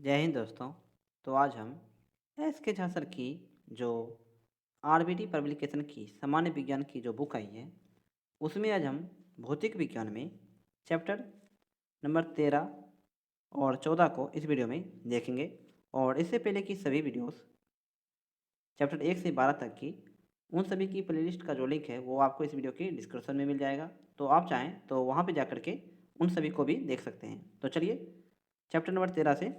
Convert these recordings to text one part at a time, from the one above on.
जय हिंद दोस्तों। तो आज हम एस के झा सर की जो आरबीटी पब्लिकेशन की सामान्य विज्ञान की जो बुक आई है उसमें आज हम भौतिक विज्ञान में चैप्टर नंबर 13 और 14 को इस वीडियो में देखेंगे। और इससे पहले की सभी वीडियोस चैप्टर 1 से 12 तक की उन सभी की प्लेलिस्ट का जो लिंक है वो आपको इस वीडियो की डिस्क्रिप्शन में मिल जाएगा। तो आप चाहें तो वहाँ पे जा कर के उन सभी को भी देख सकते हैं। तो चलिए चैप्टर नंबर 13 से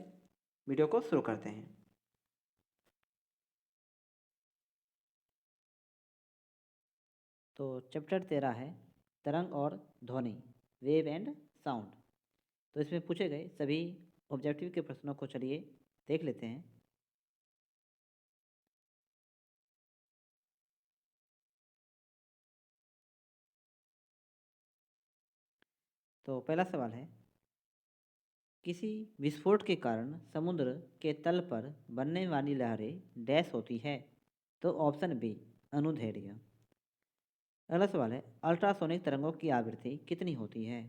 वीडियो को शुरू करते हैं। तो चैप्टर 13 है तरंग और ध्वनि, वेव एंड साउंड। तो इसमें पूछे गए सभी ऑब्जेक्टिव के प्रश्नों को चलिए देख लेते हैं। तो पहला सवाल है, किसी विस्फोट के कारण समुद्र के तल पर बनने वाली लहरें डैश होती है। तो ऑप्शन बी अनुदैर्ध्य। अगला सवाल है, अल्ट्रासोनिक तरंगों की आवृत्ति कितनी होती है।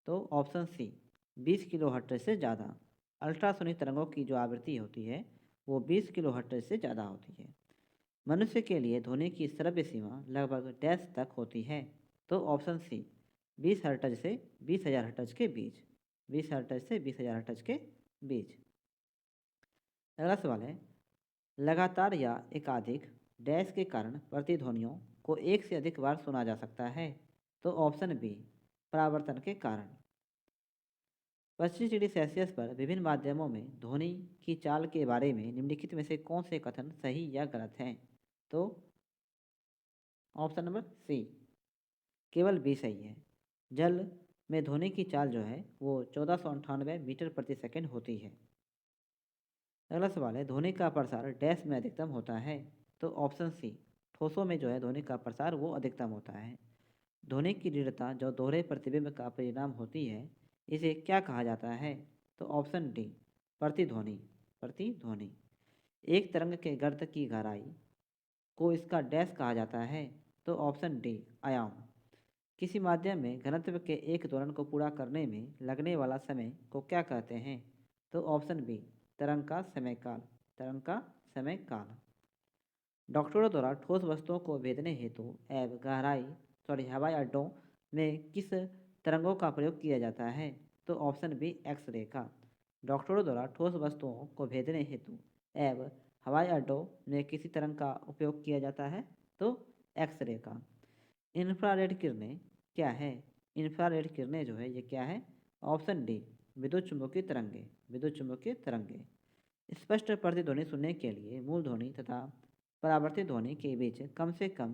तो ऑप्शन सी 20 किलो हर्ट्ज से ज़्यादा। अल्ट्रासोनिक तरंगों की जो आवृत्ति होती है वो 20 किलो हर्ट्ज से ज़्यादा होती है। मनुष्य के लिए ध्वनि की श्रव्य सीमा लगभग डैश तक होती है। तो ऑप्शन सी 20 हर्ट्ज से 20,000 हर्ट्ज के बीच। 20 हर्ट्ज से 20,000 हर्ट्ज के बीच। अगला सवाल है, लगातार या एकाधिक डैश के कारण प्रतिध्वनियों को एक से अधिक बार सुना जा सकता है। तो ऑप्शन बी परावर्तन के कारण। 25 डिग्री सेल्सियस पर विभिन्न माध्यमों में ध्वनि की चाल के बारे में निम्नलिखित में से कौन से कथन सही या गलत हैं। तो ऑप्शन नंबर सी केवल बी सही है। जल में ध्वनि की चाल जो है वो 1498 मीटर प्रति सेकंड होती है। अगला सवाल है, ध्वनि का प्रसार डैश में अधिकतम होता है। तो ऑप्शन सी ठोसों में जो है ध्वनि का प्रसार वो अधिकतम होता है। ध्वनि की दृढ़ता जो दोहरे प्रतिबिंब का परिणाम होती है इसे क्या कहा जाता है। तो ऑप्शन डी प्रतिध्वनि। प्रतिध्वनि। एक तरंग के गर्त की गहराई को इसका डैश कहा जाता है। तो ऑप्शन डी आयाम। किसी माध्यम में घनत्व के एक दोलन को पूरा करने में लगने वाला समय को क्या कहते हैं। तो ऑप्शन बी तरंग का समय काल। तरंग का समय काल। डॉक्टरों द्वारा ठोस वस्तुओं को भेदने हेतु एवं हवाई अड्डों में किस तरंगों का प्रयोग किया जाता है। तो ऑप्शन बी एक्सरे का। डॉक्टरों द्वारा ठोस वस्तुओं को भेदने हेतु एवं हवाई अड्डों में किसी तरंग का उपयोग किया जाता है। तो एक्सरे का। इंफ्रारेड किरणें क्या है। इंफ्रारेड किरणें जो है ये क्या है। ऑप्शन डी विद्युत चुम्बकीय तरंगे। विद्युत चुम्बकीय तरंगे। स्पष्ट प्रतिध्वनि सुनने के लिए मूल ध्वनि तथा परावर्तित ध्वनि के बीच कम से कम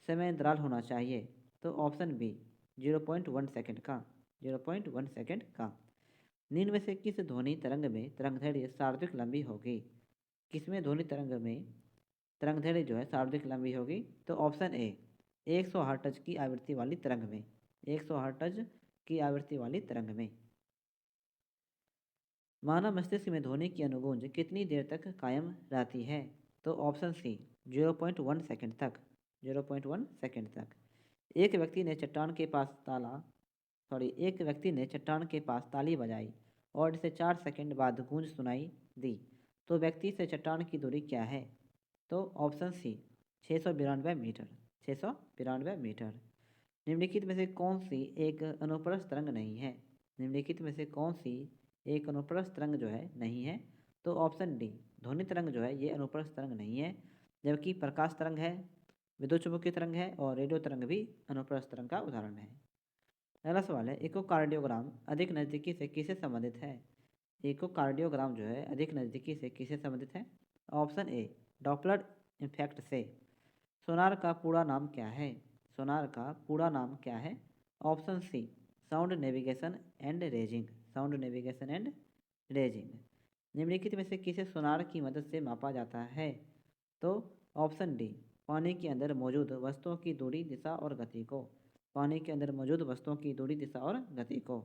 समय अंतराल होना चाहिए। तो ऑप्शन बी 0.1 सेकंड का। 0.1 सेकंड का। निम्न में से किस ध्वनि तरंग में तरंगदैर्घ्य सर्वाधिक लंबी होगी। किसमें ध्वनि तरंग में तरंगदैर्घ्य जो है सर्वाधिक लंबी होगी। तो ऑप्शन ए 100 हर्ट्ज की आवृत्ति वाली तरंग में। 100 हर्ट्ज की आवृत्ति वाली तरंग में। मानव मस्तिष्क में ध्वनि की अनुगूंज कितनी देर तक कायम रहती है। तो ऑप्शन सी 0.1 सेकंड तक। 0.1 सेकंड तक। एक व्यक्ति ने चट्टान के पास एक व्यक्ति ने चट्टान के पास ताली बजाई और इसे 4 सेकंड बाद गूंज सुनाई दी। तो व्यक्ति से चट्टान की दूरी क्या है। तो ऑप्शन सी 692 मीटर। 692 मीटर। निम्नलिखित में से कौन सी एक अनुप्रस्थ तरंग नहीं है। निम्नलिखित में से कौन सी एक अनुप्रस्थ तरंग जो है नहीं है। तो ऑप्शन डी ध्वनि तरंग जो है ये अनुप्रस्थ तरंग नहीं है, जबकि प्रकाश तरंग है, विद्युत चुम्बकीय तरंग है और रेडियो तरंग भी अनुप्रस्थ तरंग का उदाहरण है। अगला सवाल है, इकोकार्डियोग्राम अधिक नज़दीकी से किससे संबंधित है। इकोकार्डियोग्राम जो है अधिक नज़दीकी से किससे संबंधित है। ऑप्शन ए डॉपलर इफेक्ट से। सोनार का पूरा नाम क्या है। सोनार का पूरा नाम क्या है। Option C sound navigation and ranging. Sound navigation and ranging. निम्नलिखित में से किसे सोनार की मदद से मापा जाता है। तो ऑप्शन डी पानी के अंदर मौजूद वस्तुओं की दूरी, दिशा और गति को। पानी के अंदर मौजूद वस्तुओं की दूरी, दिशा और गति को।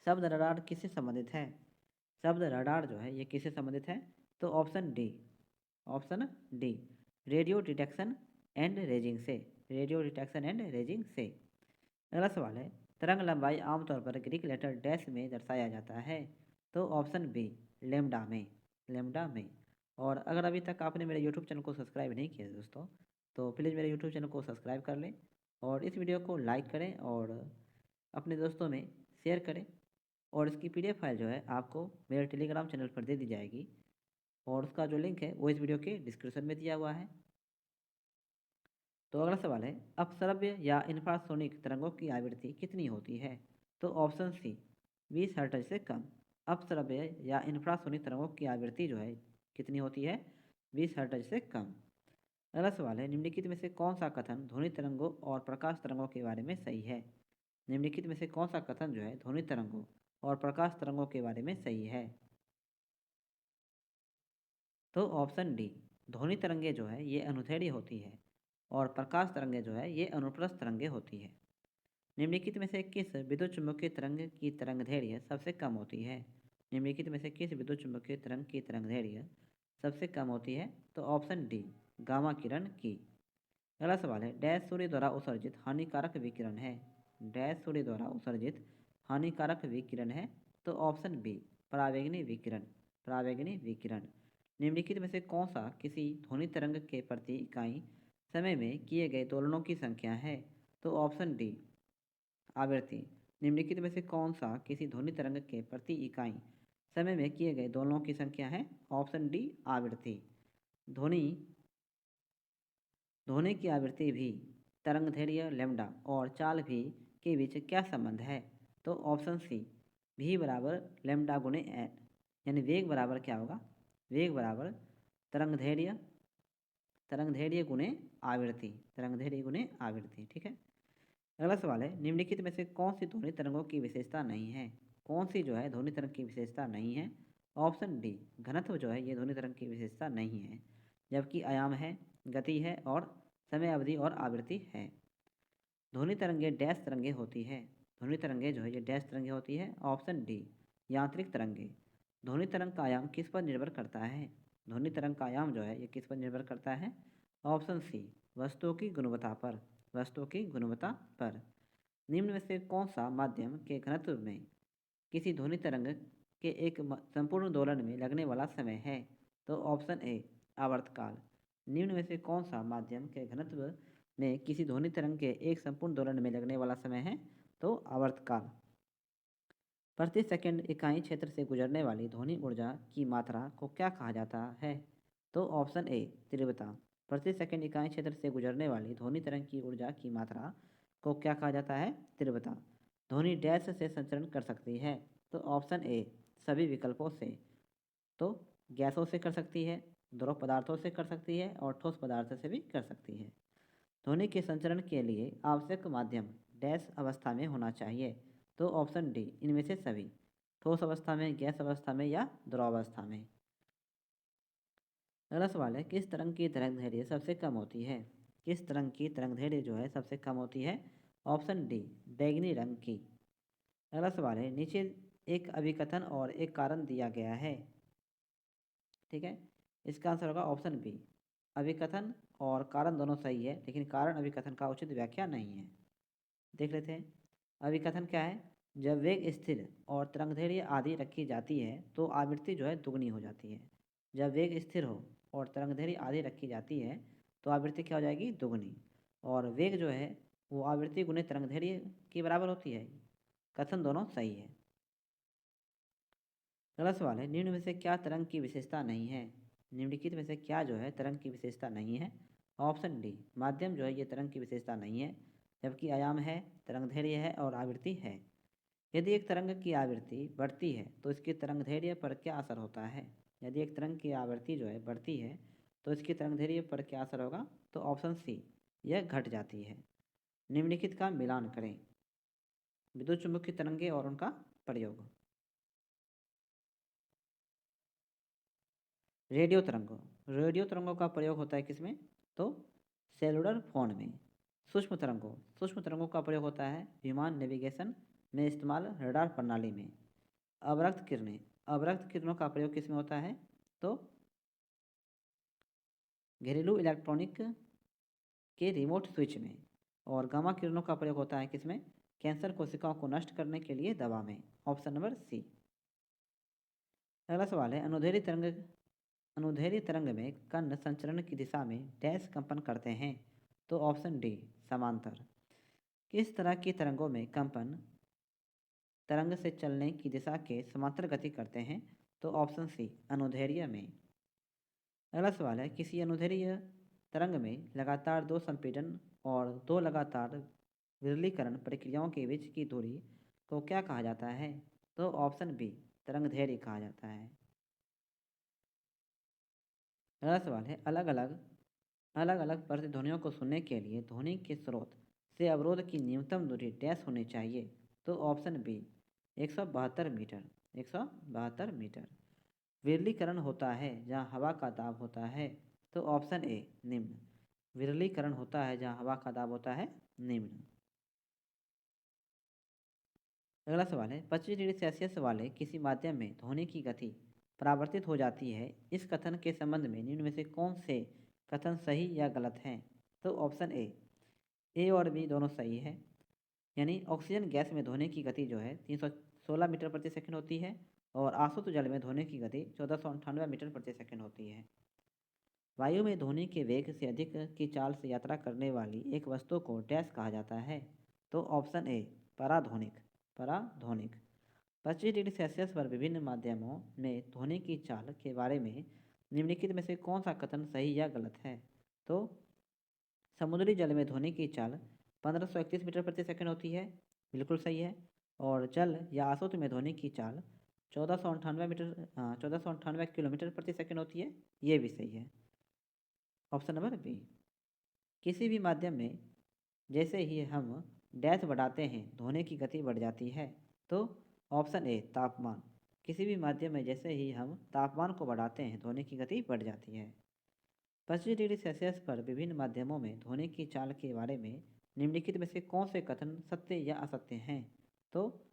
शब्द रडार किससे संबंधित है। शब्द रडार जो है ये किससे संबंधित है। तो option D. Option D radio detection and raising से। रेडियो डिटेक्शन एंड रेजिंग से। अगला सवाल है, तरंग लंबाई आमतौर पर ग्रीक लेटर डैश में दर्शाया जाता है। तो ऑप्शन बी लेमडा में, लेमडा में। और अगर अभी तक आपने मेरे यूट्यूब चैनल को सब्सक्राइब नहीं किया दोस्तों, तो प्लीज़ मेरे यूट्यूब चैनल को सब्सक्राइब कर लें और इस वीडियो को लाइक करें और अपने दोस्तों में शेयर करें। और इसकी PDF फाइल जो है आपको मेरे टेलीग्राम चैनल पर दे दी जाएगी और उसका जो लिंक है वो इस वीडियो के डिस्क्रिप्शन में दिया हुआ है। तो अगला सवाल है, अपश्रव्य या इंफ्रासोनिक तरंगों की आवृत्ति कितनी होती है? तो ऑप्शन सी 20 हर्ट्ज से कम। अपश्रव्य या इंफ्रासोनिक तरंगों की आवृत्ति जो है कितनी होती है? 20 हर्ट्ज से कम। अगला सवाल है, निम्नलिखित में से कौन सा कथन ध्वनि तरंगों और प्रकाश तरंगों के बारे में सही है? निम्नलिखित में से कौन सा कथन जो है ध्वनि तरंगों और प्रकाश तरंगों के बारे में सही है? तो ऑप्शन डी ध्वनि तरंगे जो है ये अनुदैर्ध्य होती है और प्रकाश तरंगे जो है ये अनुप्रस्थ तरंगे होती है। निम्नलिखित में से किस विद्युत चुम्बकीय तरंग की तरंगदैर्ध्य सबसे कम होती है? निम्नलिखित में से किस विद्युत चुम्बकीय तरंग की तरंगदैर्ध्य सबसे कम होती है? तो ऑप्शन डी गामा किरण की। अगला सवाल है, डैश सूर्य द्वारा उत्सर्जित हानिकारक विकिरण है? डैश सूर्य द्वारा उत्सर्जित हानिकारक विकिरण है? तो ऑप्शन बी परावैंगनी विकिरण, परावैंगनी विकिरण। निम्नलिखित में से कौन सा किसी ध्वनि तरंग के प्रति इकाई समय में किए गए दोलनों की संख्या है? तो ऑप्शन डी आवृत्ति। निम्नलिखित में से कौन सा किसी ध्वनि तरंग के प्रति इकाई समय में किए गए दोलनों की संख्या है? ऑप्शन डी आवृत्ति। ध्वनि ध्वनि की आवृत्ति भी तरंगदैर्घ्य लैम्ब्डा और चाल भी के बीच क्या संबंध है? तो ऑप्शन सी भी बराबर लैम्ब्डा गुणे एन, यानी वेग बराबर क्या होगा? वेग बराबर तरंगदैर्घ्य, तरंगदैर्घ्य गुणे आवृत्ति, तरंगदैर्घ्य गुणे आवृत्ति। ठीक है। अगला सवाल है, निम्नलिखित में से कौन सी ध्वनि तरंगों की विशेषता नहीं है? कौन सी जो है ध्वनि तरंग की विशेषता नहीं है? ऑप्शन डी घनत्व जो है ये ध्वनि तरंग की विशेषता नहीं है, जबकि आयाम है, गति है और समय अवधि और आवृत्ति है। ध्वनि तरंगे डैश तरंगे होती है, ध्वनि तरंगे जो है ये डैश तरंगे होती है। ऑप्शन डी यांत्रिक तरंगे। ध्वनि तरंग का आयाम किस पर निर्भर करता है? ध्वनि तरंग का आयाम जो है ये किस पर निर्भर करता है? ऑप्शन सी वस्तुओं की गुणवत्ता पर, वस्तुओं की गुणवत्ता पर। निम्न में से कौन सा माध्यम के घनत्व में किसी ध्वनि तरंग के एक संपूर्ण दोलन में लगने वाला समय है? तो ऑप्शन ए आवर्तकाल। निम्न में से कौन सा माध्यम के घनत्व में किसी ध्वनि तरंग के एक संपूर्ण दोलन में लगने वाला समय है? तो आवर्तकाल। प्रति सेकंड इकाई क्षेत्र से गुजरने वाली ध्वनि ऊर्जा की मात्रा को क्या कहा जाता है? तो ऑप्शन ए तीव्रता। प्रति सेकंड इकाई क्षेत्र से गुजरने वाली ध्वनि तरंग की ऊर्जा की मात्रा को क्या कहा जाता है? तीव्रता। ध्वनि डैश से संचरण कर सकती है? तो ऑप्शन ए सभी विकल्पों से। तो गैसों से कर सकती है, द्रव पदार्थों से कर सकती है और ठोस पदार्थ से भी कर सकती है। ध्वनि के संचरण के लिए आवश्यक माध्यम डैश अवस्था में होना चाहिए? तो ऑप्शन डी इनमें से सभी, ठोस अवस्था में, गैस अवस्था में या द्रव अवस्था में। अगला सवाल है, किस तरंग की तरंगदैर्घ्य सबसे कम होती है? किस तरंग की तरंगदैर्घ्य जो है सबसे कम होती है? ऑप्शन डी बैंगनी रंग की। अगला सवाल है, नीचे एक अभिकथन और एक कारण दिया गया है। ठीक है, इसका आंसर होगा ऑप्शन बी अभिकथन और कारण दोनों सही है, लेकिन कारण अभिकथन का उचित व्याख्या नहीं है। देख लेते हैं अभिकथन क्या है। जब वेग स्थिर और तरंगदैर्घ्य आदि रखी जाती है तो आवृत्ति जो है दुगनी हो जाती है। जब वेग स्थिर हो और तरंगदैर्घ्य आदि रखी जाती है तो आवृत्ति क्या हो जाएगी? दुगनी। और वेग जो है वो आवृत्ति गुणे तरंगदैर्घ्य के बराबर होती है। कथन दोनों सही है। अगला सवाल है, निम्न में से क्या तरंग की विशेषता नहीं है? निम्नलिखित में से क्या जो है तरंग की विशेषता नहीं है? ऑप्शन डी माध्यम जो है ये तरंग की विशेषता नहीं है, जबकि आयाम है, तरंगदैर्घ्य है और आवृत्ति है। यदि एक तरंग की आवृत्ति बढ़ती है तो इसकी तरंगदैर्घ्य पर क्या असर होता है? यदि एक तरंग की आवृत्ति जो है बढ़ती है तो इसकी तरंगदैर्घ्य पर क्या असर होगा? तो ऑप्शन सी यह घट जाती है। निम्नलिखित का मिलान करें। विद्युत चुम्बकीय तरंगे और उनका प्रयोग। रेडियो तरंगों, रेडियो तरंगों का प्रयोग होता है किसमें? तो सेलुलर फोन में। सूक्ष्म तरंगों, सूक्ष्म तरंगों का प्रयोग होता है विमान नेविगेशन में इस्तेमाल रडार प्रणाली में। अवरक्त किरणें, अवरक्त किरणों का प्रयोग किसमें होता है? तो घरेलू इलेक्ट्रॉनिक के रिमोट स्विच में। और गामा किरणों का प्रयोग होता है किसमें? कैंसर कोशिकाओं को नष्ट करने के लिए दवा में। Option number C. अगला सवाल है, अनुदैर्ध्य तरंग में कण संचरण की दिशा में डैश कंपन करते हैं। तो ऑप्शन डी, समांतर। किस तरह की तरंगों में कंपन तरंग से चलने की दिशा के समांतर गति करते हैं? तो ऑप्शन सी, अनुदैर्ध्य में। अगला सवाल है, किसी अनुदैर्ध्य तरंग में लगातार दो संपीड़न और दो लगातार विरलीकरण प्रक्रियाओं के बीच की दूरी को क्या कहा जाता है? तो ऑप्शन बी, तरंगदैर्ध्य कहा जाता है। अगला सवाल है, अलग अलग प्रतिध्वनियों को सुनने के लिए ध्वनि के स्रोत से अवरोध की न्यूनतम दूरी डैश होनी चाहिए। तो ऑप्शन बी, 172 मीटर। 172 मीटर। विरलीकरण होता है जहाँ हवा का दाब होता है। तो ऑप्शन ए, निम्न। विरलीकरण होता है जहाँ हवा का दाब होता है निम्न। अगला सवाल है, 25 डिग्री सेल्सियस वाले किसी माध्यम में ध्वनि की गति परावर्तित हो जाती है। इस कथन के संबंध में निम्न में से कौन से कथन सही या गलत हैं? तो ऑप्शन ए और बी दोनों सही है। यानी ऑक्सीजन गैस में ध्वनि की गति जो है 316 मीटर प्रति सेकंड होती है और आसुत जल में ध्वनि की गति 1498 मीटर प्रति सेकंड होती है। वायु में ध्वनि के वेग से अधिक की चाल से यात्रा करने वाली एक वस्तु को डैश कहा जाता है। तो ऑप्शन ए, पराध्वनिक। पराध्वनिक। 25 डिग्री सेल्सियस पर विभिन्न माध्यमों में ध्वनि की चाल के बारे में निम्नलिखित में से कौन सा कथन सही या गलत है? तो समुद्री जल में ध्वनि की चाल 1531 मीटर प्रति सेकंड होती है, बिल्कुल सही है। और जल या आसुत में ध्वनि की चाल 1498 किलोमीटर प्रति सेकंड होती है, ये भी सही है। Option number B. किसी भी माध्यम में जैसे ही हम डैश बढ़ाते हैं ध्वनि की गति बढ़ जाती है। तो ऑप्शन ए, तापमान। किसी भी माध्यम में जैसे ही हम तापमान को बढ़ाते हैं ध्वनि की गति बढ़ जाती है। 25 डिग्री सेल्सियस पर विभिन्न माध्यमों में ध्वनि की चाल के बारे में निम्नलिखित में से कौन से कथन सत्य या असत्य हैं? तो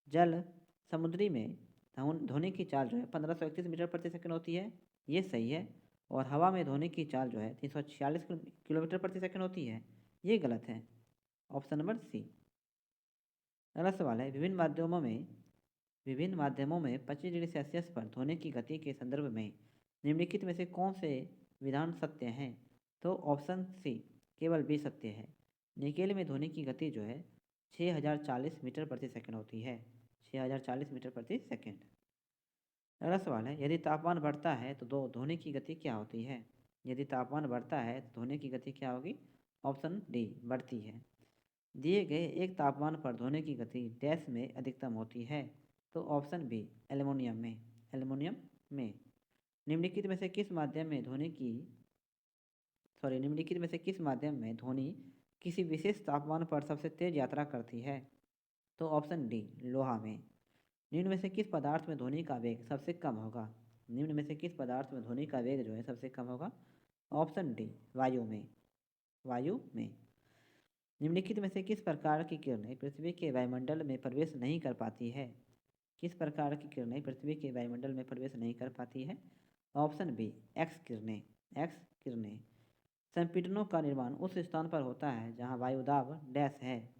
जल समुद्री में ध्वनि की चाल जो है 1531 मीटर प्रति सेकंड होती है, ये सही है। और हवा में ध्वनि की चाल जो है 346 किलोमीटर प्रति सेकंड होती है, ये गलत है। Option number C. अगला सवाल है, विभिन्न माध्यमों में 25 डिग्री सेल्सियस पर ध्वनि की गति के संदर्भ में निम्नलिखित में से कौन से विधान सत्य हैं? तो ऑप्शन सी, केवल बी सत्य है। निकेल में ध्वनि की गति जो है 6040 मीटर प्रति सेकंड होती है, 6040 मीटर प्रति सेकंड। अगला सवाल है, यदि तापमान बढ़ता है तो ध्वनि की गति क्या होती है? यदि तापमान बढ़ता है तो ध्वनि की गति क्या होगी? ऑप्शन डी, बढ़ती है। दिए गए एक तापमान पर ध्वनि की गति डैश में अधिकतम होती है। तो ऑप्शन बी, एल्युमिनियम में। एल्युमिनियम में। निम्नलिखित में से किस माध्यम में ध्वनि किसी विशेष तापमान पर सबसे तेज यात्रा करती है? तो ऑप्शन डी, लोहा में। निम्न में से किस पदार्थ में ध्वनि का वेग सबसे कम होगा? निम्न में से किस पदार्थ में ध्वनि का वेग जो है सबसे कम होगा? ऑप्शन डी, वायु में। वायु में। निम्नलिखित में से किस प्रकार की किरणें पृथ्वी के वायुमंडल में प्रवेश नहीं कर पाती है? किस प्रकार की किरणें पृथ्वी के वायुमंडल में प्रवेश नहीं कर पाती है? ऑप्शन बी, एक्स किरणें। एक्स किरणें। संपीड़नों का निर्माण उस स्थान पर होता है जहाँ वायुदाब डैश है।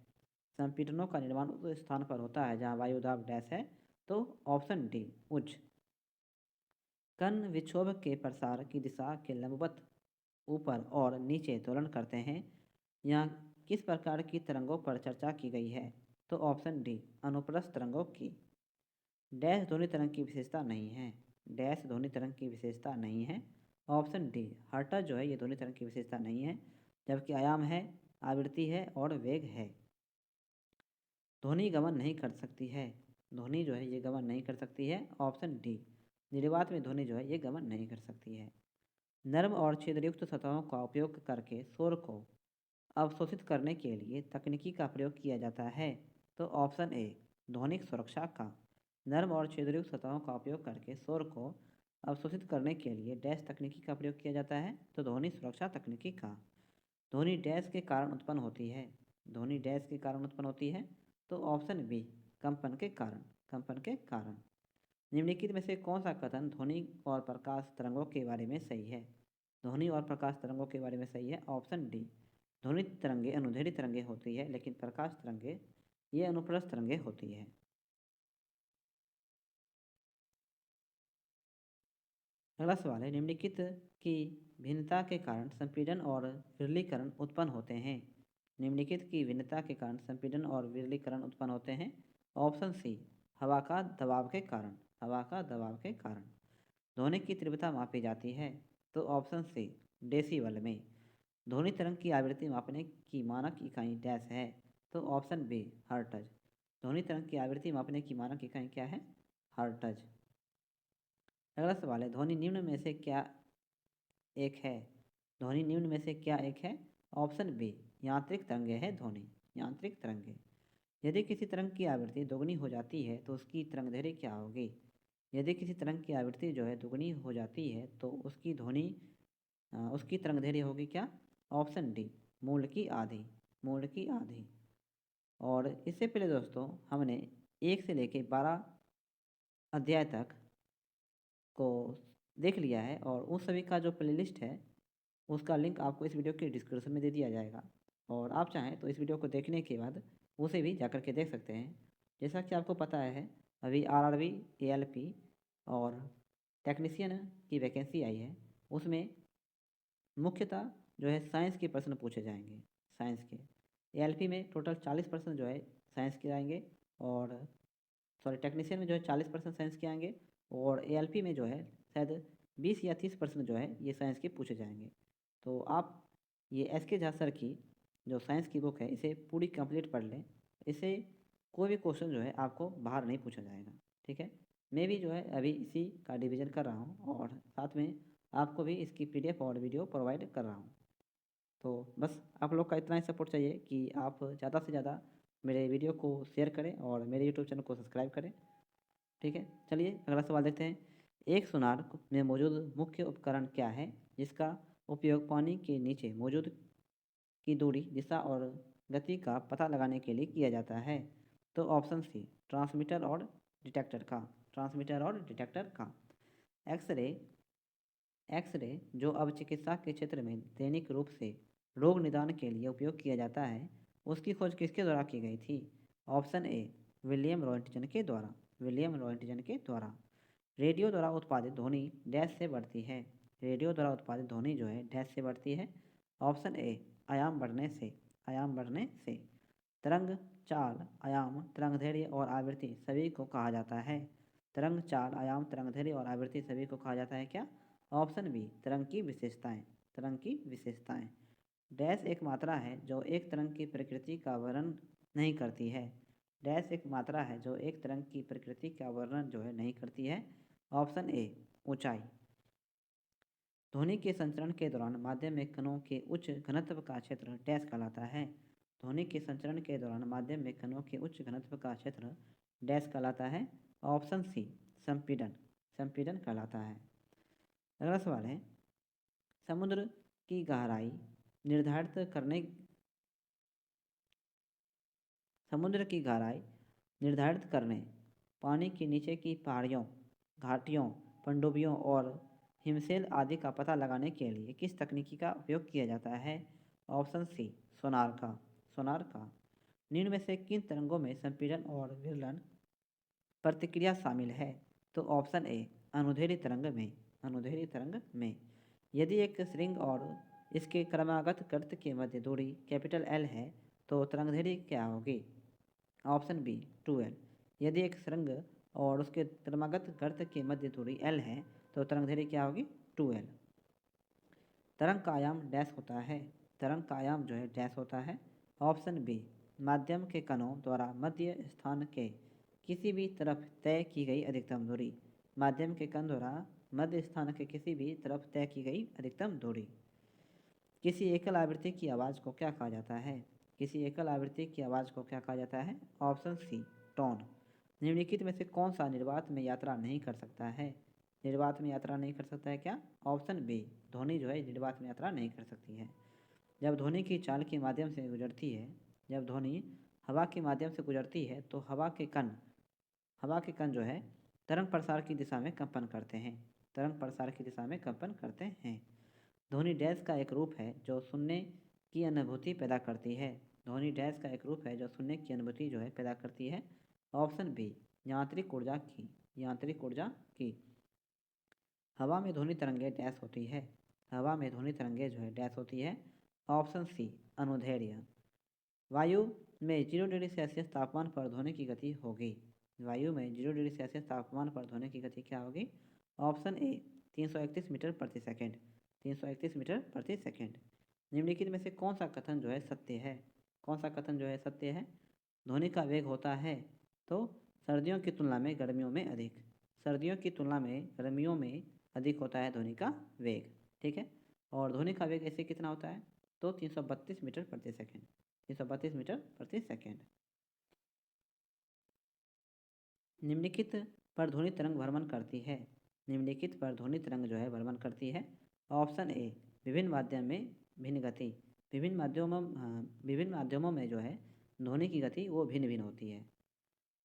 संपीड़नों का निर्माण उस स्थान पर होता है जहाँ वायुदाब डैश है। तो ऑप्शन डी, उच्च। कण विक्षोभ के प्रसार की दिशा के लंबवत ऊपर और नीचे दोलन करते हैं। यहाँ किस प्रकार की तरंगों पर चर्चा की गई है? तो ऑप्शन डी, अनुप्रस्थ तरंगों की। डैश ध्वनि तरंग की विशेषता नहीं है। डैश ध्वनि तरंग की विशेषता नहीं है। ऑप्शन डी, हर्ट्ज जो है ये ध्वनि तरंग की विशेषता नहीं है, जबकि आयाम है, आवृत्ति है और वेग है। ध्वनि गमन नहीं कर सकती है। ध्वनि जो है ये गमन नहीं कर सकती है। ऑप्शन डी, निर्वात में ध्वनि जो है ये गमन नहीं कर सकती है। नर्म और छिद्रयुक्त सतहों का उपयोग करके शोर को अवशोषित करने के लिए तकनीकी का प्रयोग किया जाता है। तो ऑप्शन ए, ध्वनिक सुरक्षा का। नर्म और छिद्रयुक्त सतहों का उपयोग करके शोर को अवशोषित करने के लिए डैश तकनीकी का प्रयोग किया जाता है। तो ध्वनि सुरक्षा तकनीकी का। ध्वनि डैश के कारण उत्पन्न होती है। ध्वनि डैश के कारण उत्पन्न होती है। तो ऑप्शन बी, कंपन के कारण। कंपन के कारण। निम्नलिखित में से कौन सा कथन ध्वनि और प्रकाश तरंगों के बारे में सही है? ध्वनि और प्रकाश तरंगों के बारे में सही है। ऑप्शन डी, ध्वनि तरंगे अनुदैर्ध्य तरंगे होती है, लेकिन प्रकाश तरंगे ये अनुप्रस्थ तरंगे होती है। अगला सवाल है, निम्नलिखित की भिन्नता के कारण संपीड़न और विरलीकरण उत्पन्न होते हैं। निम्नलिखित की भिन्नता के कारण संपीड़न और विरलीकरण उत्पन्न होते हैं। ऑप्शन सी, हवा का दबाव के कारण। हवा का दबाव के कारण। ध्वनि की तीव्रता मापी जाती है, तो ऑप्शन सी, डेसीबल में। ध्वनि तरंग की आवृत्ति मापने की मानक इकाई डैश है, तो ऑप्शन बी, हर्ट्ज। ध्वनि तरंग की आवृत्ति मापने की मानक इकाई क्या है? हर्ट्ज। अगला सवाल है, ध्वनि निम्न में से क्या एक है? ध्वनि निम्न में से क्या एक है? ऑप्शन बी, यांत्रिक तरंगे है ध्वनि। यांत्रिक तरंगे। यदि किसी तरंग की आवृत्ति दोगुनी हो जाती है तो उसकी तरंगदैर्घ्य क्या होगी? यदि किसी तरंग की आवृत्ति जो है दोगुनी हो जाती है तो उसकी तरंगदैर्घ्य होगी क्या? ऑप्शन डी, मूल की आधी। मूल की आधी। और इससे पहले दोस्तों हमने 1 से लेकर 12 अध्याय तक को देख लिया है, और उस सभी का जो प्लेलिस्ट है उसका लिंक आपको इस वीडियो के डिस्क्रिप्शन में दे दिया जाएगा, और आप चाहें तो इस वीडियो को देखने के बाद उसे भी जाकर के देख सकते हैं। जैसा कि आपको पता है, अभी आरआरबी, एएलपी और टेक्नीशियन की वैकेंसी आई है। उसमें मुख्यतः जो है साइंस के प्रश्न पूछे जाएंगे। साइंस के एएलपी में टोटल 40% जो है साइंस के आएंगे, और सॉरी टेक्नीशियन में जो है 40% साइंस के आएंगे, और एएलपी में जो है शायद 20 या 30% जो है ये साइंस के पूछे जाएंगे। तो आप ये एस के झा सर की जो साइंस की बुक है इसे पूरी कंप्लीट पढ़ लें। इससे कोई भी क्वेश्चन जो है आपको बाहर नहीं पूछा जाएगा। ठीक है। मैं भी जो है अभी इसी का डिवीज़न कर रहा हूँ, और साथ में आपको भी इसकी पीडीएफ और वीडियो प्रोवाइड कर रहा हूँ। तो बस आप लोग का इतना ही सपोर्ट चाहिए कि आप ज़्यादा से ज़्यादा मेरे वीडियो को शेयर करें और मेरे यूट्यूब चैनल को सब्सक्राइब करें। ठीक है, चलिए अगला सवाल देखते हैं। एक सोनार में मौजूद मुख्य उपकरण क्या है जिसका उपयोग पानी के नीचे मौजूद की दूरी, दिशा और गति का पता लगाने के लिए किया जाता है? तो ऑप्शन सी, ट्रांसमीटर और डिटेक्टर का। ट्रांसमीटर और डिटेक्टर का। एक्सरे एक्सरे जो अब चिकित्सा के क्षेत्र में दैनिक रूप से रोग निदान के लिए उपयोग किया जाता है, उसकी खोज किसके द्वारा की गई थी? ऑप्शन ए, विलियम रॉयटजन के द्वारा। विलियम रॉयटजन के द्वारा। रेडियो द्वारा उत्पादित ध्वनि डैश से बढ़ती है। रेडियो द्वारा उत्पादित ध्वनि जो है डैश से बढ़ती है। ऑप्शन ए, आयाम बढ़ने से। आयाम बढ़ने से। तरंग, चाल, आयाम, तरंगदैर्घ्य और आवृत्ति सभी को कहा जाता है। तरंग, चाल, आयाम, तरंगदैर्घ्य और आवृत्ति सभी को कहा जाता है क्या? ऑप्शन बी, तरंग की विशेषताएं। तरंग की विशेषताएं। डैश एक मात्रा है जो एक तरंग की प्रकृति का वर्णन नहीं करती है। डैश एक मात्रा है जो एक तरंग की प्रकृति का वर्णन जो है नहीं करती है। ऑप्शन ए, ऊंचाई। ध्वनि के संचरण के दौरान माध्यम में कणों के उच्च घनत्व का क्षेत्र डैश कहलाता है। ध्वनि के संचरण के दौरान माध्यम में कणों के उच्च घनत्व का क्षेत्र डैश कहलाता है। ऑप्शन सी, संपीड़न। संपीड़न कहलाता है। अगला सवाल है, समुद्र की गहराई निर्धारित करने समुद्र की गहराई निर्धारित करने पानी के नीचे की पहाड़ियों, घाटियों, पनडुब्बियों और हिमशैल आदि का पता लगाने के लिए किस तकनीकी का उपयोग किया जाता है? ऑप्शन सी, सोनार का। सोनार का। निम्न में से किन तरंगों में संपीड़न और विरलन प्रतिक्रिया शामिल है? तो ऑप्शन ए, अनुदैर्घ्य तरंग में। अनुदैर्घ्य तरंग में। यदि एक श्रृंग और इसके क्रमागत गर्त के मध्य दूरी कैपिटल एल है तो तरंगदैर्घ्य क्या होगी? Option B, 2L। यदि एक श्रृंग और उसके क्रमागत गर्त के मध्य दूरी L है तो तरंगदैर्घ्य क्या होगी? 2L। तरंग का आयाम डैश होता है। तरंग का आयाम जो है डैश होता है। ऑप्शन बी, माध्यम के कणों द्वारा मध्य स्थान के किसी भी तरफ तय की गई अधिकतम दूरी। माध्यम के कण द्वारा मध्य स्थान के किसी भी तरफ तय की गई अधिकतम दूरी। किसी एकल आवृत्ति की आवाज़ को क्या कहा जाता है? किसी एकल आवृत्ति की आवाज़ को क्या कहा जाता है? Option C, tone. निम्नलिखित में से कौन सा निर्वात में यात्रा नहीं कर सकता है? निर्वात में यात्रा नहीं कर सकता है क्या? ऑप्शन बी, ध्वनि जो है निर्वात में यात्रा नहीं कर सकती है। जब ध्वनि की चाल के माध्यम से गुजरती है जब ध्वनि हवा के माध्यम से गुजरती है तो हवा के कण जो है तरंग प्रसार की दिशा में कंपन करते हैं। तरंग प्रसार की दिशा में कंपन करते हैं। ध्वनि डैश का एक रूप है जो सुनने की अनुभूति पैदा करती है। ध्वनि डैश का एक रूप है जो सुनने की अनुभूति जो है पैदा करती है। ऑप्शन बी, यांत्रिक ऊर्जा की। यांत्रिक ऊर्जा की। हवा में ध्वनि तरंगे डैश होती है। हवा में ध्वनि तरंगे जो है डैश होती है। ऑप्शन सी अनुदैर्ध्य। वायु में 0 डिग्री सेल्सियस तापमान पर ध्वनि की गति होगी। वायु में 0 डिग्री सेल्सियस तापमान पर ध्वनि की गति क्या होगी? ऑप्शन ए 331 मीटर प्रति सेकेंड। 331 मीटर प्रति सेकेंड। निम्नलिखित में से कौन सा कथन जो है सत्य है? कौन सा कथन जो है सत्य है? ध्वनि का वेग होता है तो सर्दियों की तुलना में गर्मियों में अधिक। सर्दियों की तुलना में गर्मियों में अधिक होता है ध्वनि का वेग। ठीक है। और ध्वनि का वेग ऐसे कितना होता है? तो 332 मीटर प्रति सेकेंड। 332 मीटर प्रति सेकेंड। निम्नलिखित पर ध्वनि तरंग भ्रमण करती है। निम्नलिखित पर ध्वनि तरंग जो है भ्रमण करती है। ऑप्शन ए विभिन्न माध्यम में भिन्न गति। विभिन्न माध्यमों में जो है ध्वनि की गति वो भिन्न भिन्न होती है।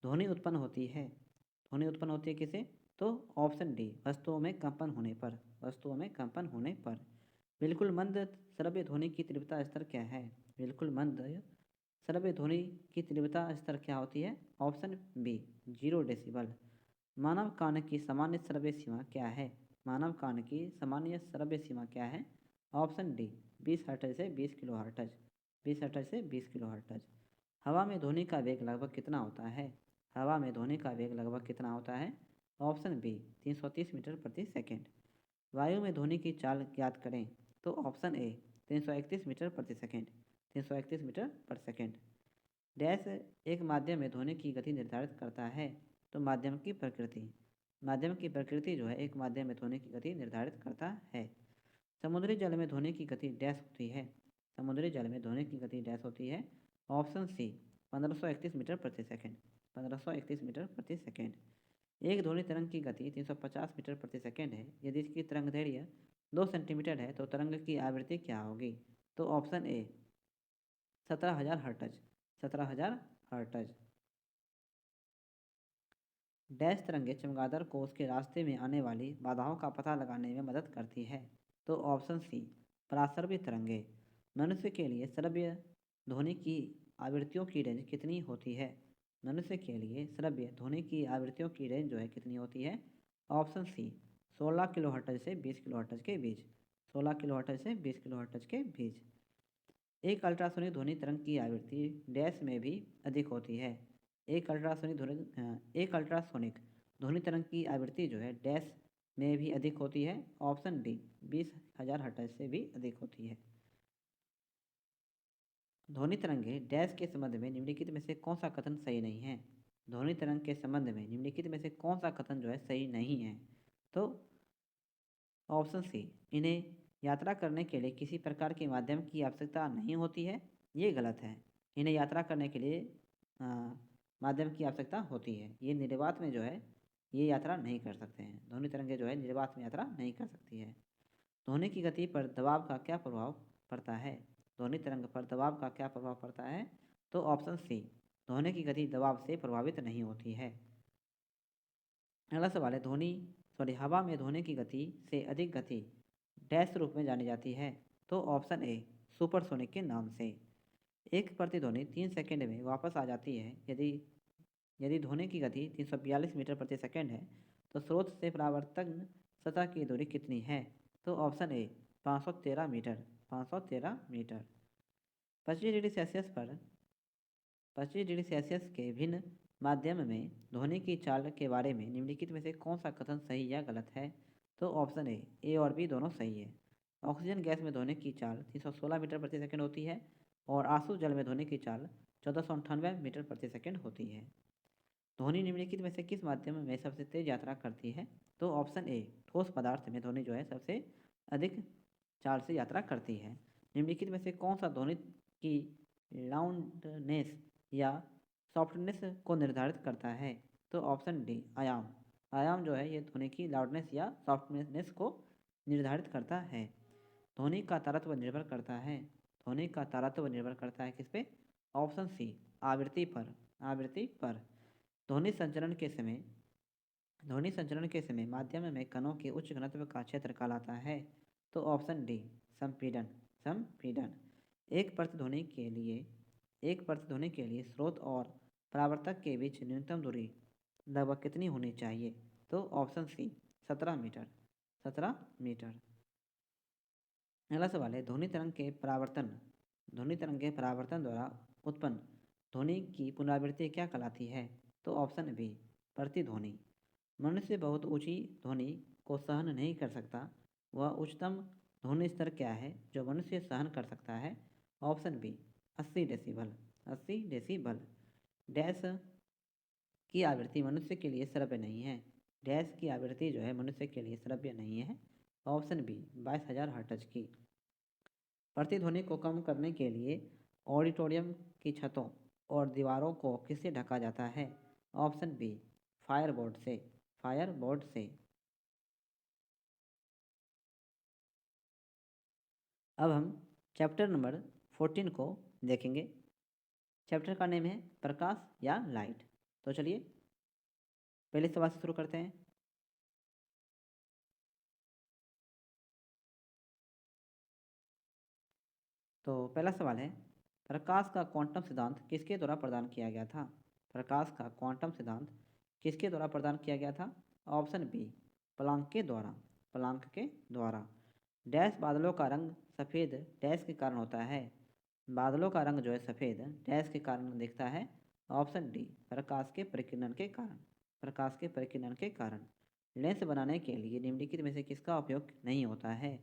ध्वनि उत्पन्न होती है। ध्वनि उत्पन्न होती है किसे? तो ऑप्शन डी वस्तुओं में कंपन होने पर। वस्तुओं में कंपन होने पर। बिल्कुल मंद श्रव्य ध्वनि की तीव्रता स्तर क्या है? बिल्कुल मंद श्रव्य ध्वनि की तीव्रता स्तर क्या होती है? Option B 0 decibel. मानव कान की सामान्य श्रव्य सीमा क्या है? मानव कान की सामान्य श्रव्य सीमा क्या है? ऑप्शन डी 20 हर्ट्ज से 20 किलो हर्ट्ज। 20 हर्ट्ज से 20 किलो हर्ट्ज। हवा में ध्वनि का वेग लगभग कितना होता है? हवा में ध्वनि का वेग लगभग कितना होता है? ऑप्शन बी 330 मीटर प्रति सेकेंड। वायु में ध्वनि की चाल ज्ञात करें। तो ऑप्शन ए 331 मीटर प्रति सेकेंड। 331 मीटर पर सेकेंड। डैश एक माध्यम में ध्वनि की गति निर्धारित करता है। तो माध्यम की प्रकृति। माध्यम की प्रकृति जो है एक माध्यम में ध्वनि की गति निर्धारित करता है। समुद्री जल में ध्वनि की गति डैश होती है। समुद्री जल में ध्वनि की गति डैश होती है। ऑप्शन सी 1531 मीटर प्रति सेकेंड। 1531 मीटर प्रति सेकेंड। एक ध्वनि तरंग की गति 350 मीटर प्रति सेकेंड है। यदि इसकी तरंग दैर्घ्य 2 सेंटीमीटर है तो तरंग की आवृत्ति क्या होगी? तो ऑप्शन ए 17,000 हर्ट्ज। 17,000 हर्ट्ज। डैश तरंगे चमगादड़ को उसके रास्ते में आने वाली बाधाओं का पता लगाने में मदद करती है। तो ऑप्शन सी पराश्रव्य तरंगे। मनुष्य के लिए श्रव्य ध्वनि की आवृत्तियों की रेंज कितनी होती है? मनुष्य के लिए श्रव्य ध्वनि की आवृत्तियों की रेंज जो है कितनी होती है? ऑप्शन सी 16 किलो हर्ट्ज से 20 किलो हर्ट्ज के बीच। 16 किलो हर्ट्ज से 20 किलो हर्ट्ज के बीच। एक अल्ट्रासोनिक ध्वनि तरंग की आवृत्ति डैश में भी अधिक होती है। एक अल्ट्रासोनिक ध्वनि तरंग की आवृत्ति जो है डैश में भी अधिक होती है। ऑप्शन डी 20,000 हर्ट्ज से भी अधिक होती है। ध्वनि तरंगे डैश के संबंध में निम्नलिखित में से कौन सा कथन सही नहीं है? ध्वनि तरंग के संबंध में निम्नलिखित में से कौन सा कथन जो है सही नहीं है? तो ऑप्शन सी इन्हें यात्रा करने के लिए किसी प्रकार के माध्यम की आवश्यकता नहीं होती है। ये गलत है। इन्हें यात्रा करने के लिए माध्यम की आवश्यकता होती है। ये निर्वात में जो है ये यात्रा नहीं कर सकते हैं। ध्वनि तरंगे जो है निर्वात में यात्रा नहीं कर सकती है। ध्वनि की गति पर दबाव का क्या प्रभाव पड़ता है? ध्वनि तरंग पर दबाव का क्या प्रभाव पड़ता है? तो ऑप्शन सी ध्वनि की गति दबाव से प्रभावित नहीं होती है। अगला सवाल है हवा में ध्वनि की गति से अधिक गति डैश रूप में जानी जाती है। तो ऑप्शन ए सुपरसोनिक के नाम से। एक प्रतिध्वनि 3 सेकंड में वापस आ जाती है। यदि यदि ध्वनि की गति 342 मीटर प्रति सेकंड है तो स्रोत से परावर्तन सतह की दूरी कितनी है? तो option A 513 metre. 513 metre. 25 degree Celsius पर 25 डिग्री सेल्सियस के भिन्न माध्यम में ध्वनि की चाल के बारे में निम्नलिखित में से कौन सा कथन सही या गलत है? तो ऑप्शन ए और बी दोनों सही है। ऑक्सीजन गैस में ध्वनि की चाल 316 मीटर प्रति सेकंड होती है और आंसू जल में ध्वनि की चाल 1498 मीटर प्रति सेकंड होती है। ध्वनि निम्नलिखित में से किस माध्यम में सबसे तेज यात्रा करती है? तो ऑप्शन ए ठोस पदार्थ में ध्वनि जो है सबसे अधिक चाल से यात्रा करती है। निम्नलिखित में से कौन सा ध्वनि की लाउडनेस या सॉफ्टनेस को निर्धारित करता है? तो ऑप्शन डी आयाम। आयाम जो है ये ध्वनि की लाउडनेस या सॉफ्टनेस को निर्धारित करता है। ध्वनि का तारतम्य निर्भर करता है। ध्वनि का तारतम्य निर्भर करता है किस पे? ऑप्शन सी आवृत्ति पर। आवृत्ति पर। ध्वनि संचरण के समय माध्यम में कणों के उच्च घनत्व का क्षेत्र कहलाता है। तो ऑप्शन डी संपीड़न। संपीड़न। एक प्रतिध्वनि के लिए स्रोत और परावर्तक के बीच न्यूनतम दूरी लगभग कितनी होनी चाहिए? तो ऑप्शन सी 17 मीटर। 17 मीटर। अगला सवाल है ध्वनि तरंग के परावर्तन द्वारा उत्पन्न ध्वनि की पुनरावृत्ति क्या कहलाती है? तो ऑप्शन बी प्रतिध्वनि। मनुष्य बहुत ऊंची ध्वनि को सहन नहीं कर सकता। वह उच्चतम ध्वनि स्तर क्या है जो मनुष्य सहन कर सकता है? Option B 80 decibel. 80 decibel. Dash की आवृत्ति मनुष्य के लिए श्रव्य नहीं है। डैश की आवृत्ति जो है मनुष्य के लिए श्रव्य नहीं है। ऑप्शन बी 22,000 हर्ट्ज की। प्रतिध्वनि को कम करने के लिए ऑडिटोरियम की छतों और दीवारों को किससे ढका जाता है? ऑप्शन बी फायरबोर्ड से। फायरबोर्ड से। अब हम चैप्टर नंबर 14 को देखेंगे। चैप्टर का नेम है प्रकाश या लाइट। तो चलिए पहले सवाल से शुरू करते हैं। तो पहला सवाल है प्रकाश का क्वांटम सिद्धांत किसके द्वारा प्रदान किया गया था? प्रकाश का क्वांटम सिद्धांत किसके द्वारा प्रदान किया गया था? ऑप्शन बी प्लांक के द्वारा। प्लांक के द्वारा। डैश बादलों का रंग सफ़ेद डैश के कारण होता है। बादलों का रंग जो है सफ़ेद डैश के कारण दिखता है। ऑप्शन डी प्रकाश के परिकिरण के कारण। प्रकाश के परिकिरण के कारण। लेंस बनाने के लिए निम्नलिखित में से किसका उपयोग नहीं होता है?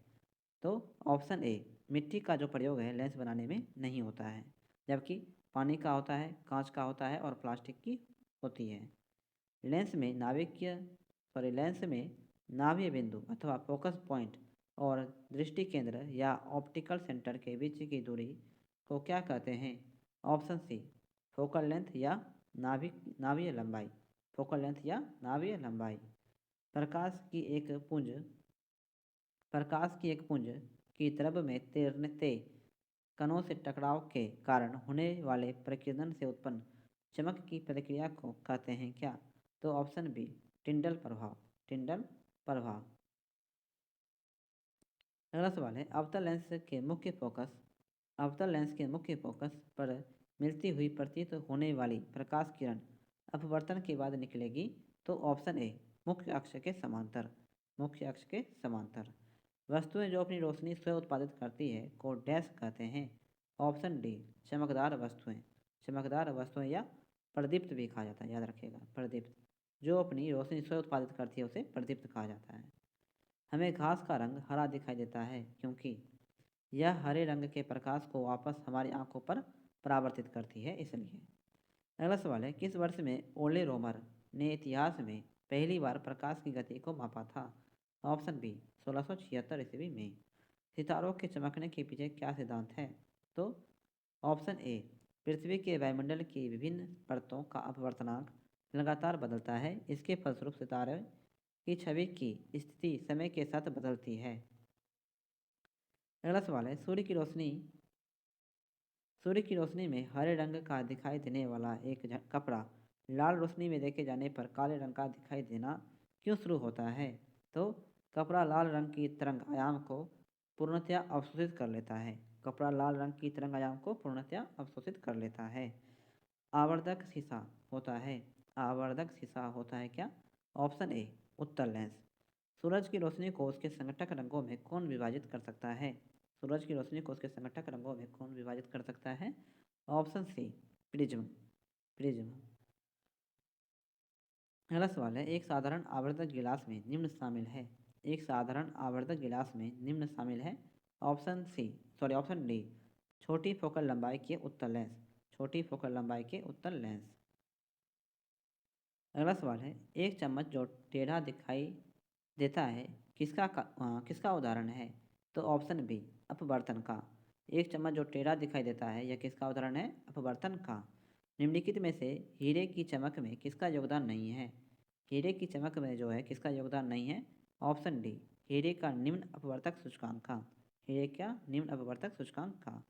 तो ऑप्शन ए मिट्टी का जो प्रयोग है लेंस बनाने में नहीं होता है, जबकि पानी का होता है, कांच का होता है और प्लास्टिक की होती है। लेंस में नाभीय बिंदु अथवा फोकस पॉइंट और दृष्टि केंद्र या ऑप्टिकल सेंटर के बीच की दूरी को क्या कहते हैं? ऑप्शन सी फोकल लेंथ या नाभीय लंबाई। फोकल लेंथ या नाभीय लंबाई। प्रकाश की एक पुंज की द्रव में तैरते कणों से टकराव के कारण होने वाले प्रकीर्णन से उत्पन्न चमक की प्रक्रिया को कहते हैं क्या? तो ऑप्शन बी टिंडल प्रभाव। टिंडल प्रभाव। अगला सवाल है अवतल लेंस के मुख्य फोकस पर मिलती हुई प्रतीत होने वाली प्रकाश किरण अपवर्तन के बाद निकलेगी। तो ऑप्शन ए मुख्य अक्ष के समांतर। मुख्य अक्ष के समांतर। वस्तुएं जो अपनी रोशनी स्वयं उत्पादित करती है को डैश कहते हैं। ऑप्शन डी चमकदार वस्तुएं। चमकदार वस्तुएं या प्रदीप्त भी कहा जाता है, याद रखिएगा प्रदीप्त। जो अपनी रोशनी स्वयं उत्पादित करती है उसे प्रदीप्त कहा जाता है। हमें घास का रंग हरा दिखाई देता है क्योंकि यह हरे रंग के प्रकाश को वापस हमारी आंखों पर परावर्तित करती है, इसलिए। अगला सवाल है किस वर्ष में ओले रोमर ने इतिहास में पहली बार प्रकाश की गति को मापा था? ऑप्शन बी 1676 ईस्वी में। सितारों के चमकने के पीछे क्या सिद्धांत है? तो ऑप्शन ए पृथ्वी के वायुमंडल की विभिन्न परतों का अपवर्तनांक लगातार बदलता है। इसके फलस्वरूप सितारे की छवि की स्थिति समय के साथ बदलती है। अगला सवाल है सूर्य की रोशनी में हरे रंग का दिखाई देने वाला एक कपड़ा लाल रोशनी में देखे जाने पर काले रंग का दिखाई देना क्यों शुरू होता है? तो कपड़ा लाल रंग की तरंग आयाम को पूर्णतया अवशोषित कर लेता है। कपड़ा लाल रंग की तरंग आयाम को पूर्णतया अवशोषित कर लेता है। आवर्धक शीशा होता है। आवर्धक शीशा होता है क्या? ऑप्शन ए उत्तल लेंस। सूरज की रोशनी को उसके संघटक रंगों में कौन विभाजित कर सकता है? सूरज की रोशनी को उसके संघटक रंगों में कौन विभाजित कर सकता है? Option C prism. प्रिज्म। अगला सवाल है एक साधारण आवर्धक गिलास में निम्न शामिल है। एक साधारण आवर्धक गिलास में निम्न शामिल है। ऑप्शन डी छोटी फोकल लंबाई के उत्तल लेंस। छोटी फोकल लंबाई के उत्तल लेंस। अगला सवाल है एक चम्मच जो टेढ़ा दिखाई देता है किसका उदाहरण है? तो ऑप्शन बी अपवर्तन का। एक चम्मच जो टेढ़ा दिखाई देता है यह किसका उदाहरण है? अपवर्तन का। निम्नलिखित में से हीरे की चमक में किसका योगदान नहीं है? हीरे की चमक में जो है किसका योगदान नहीं है? ऑप्शन डी हीरे का निम्न अपवर्तक सूचकांक का। हीरे का निम्न अपवर्तक सूचकांक का।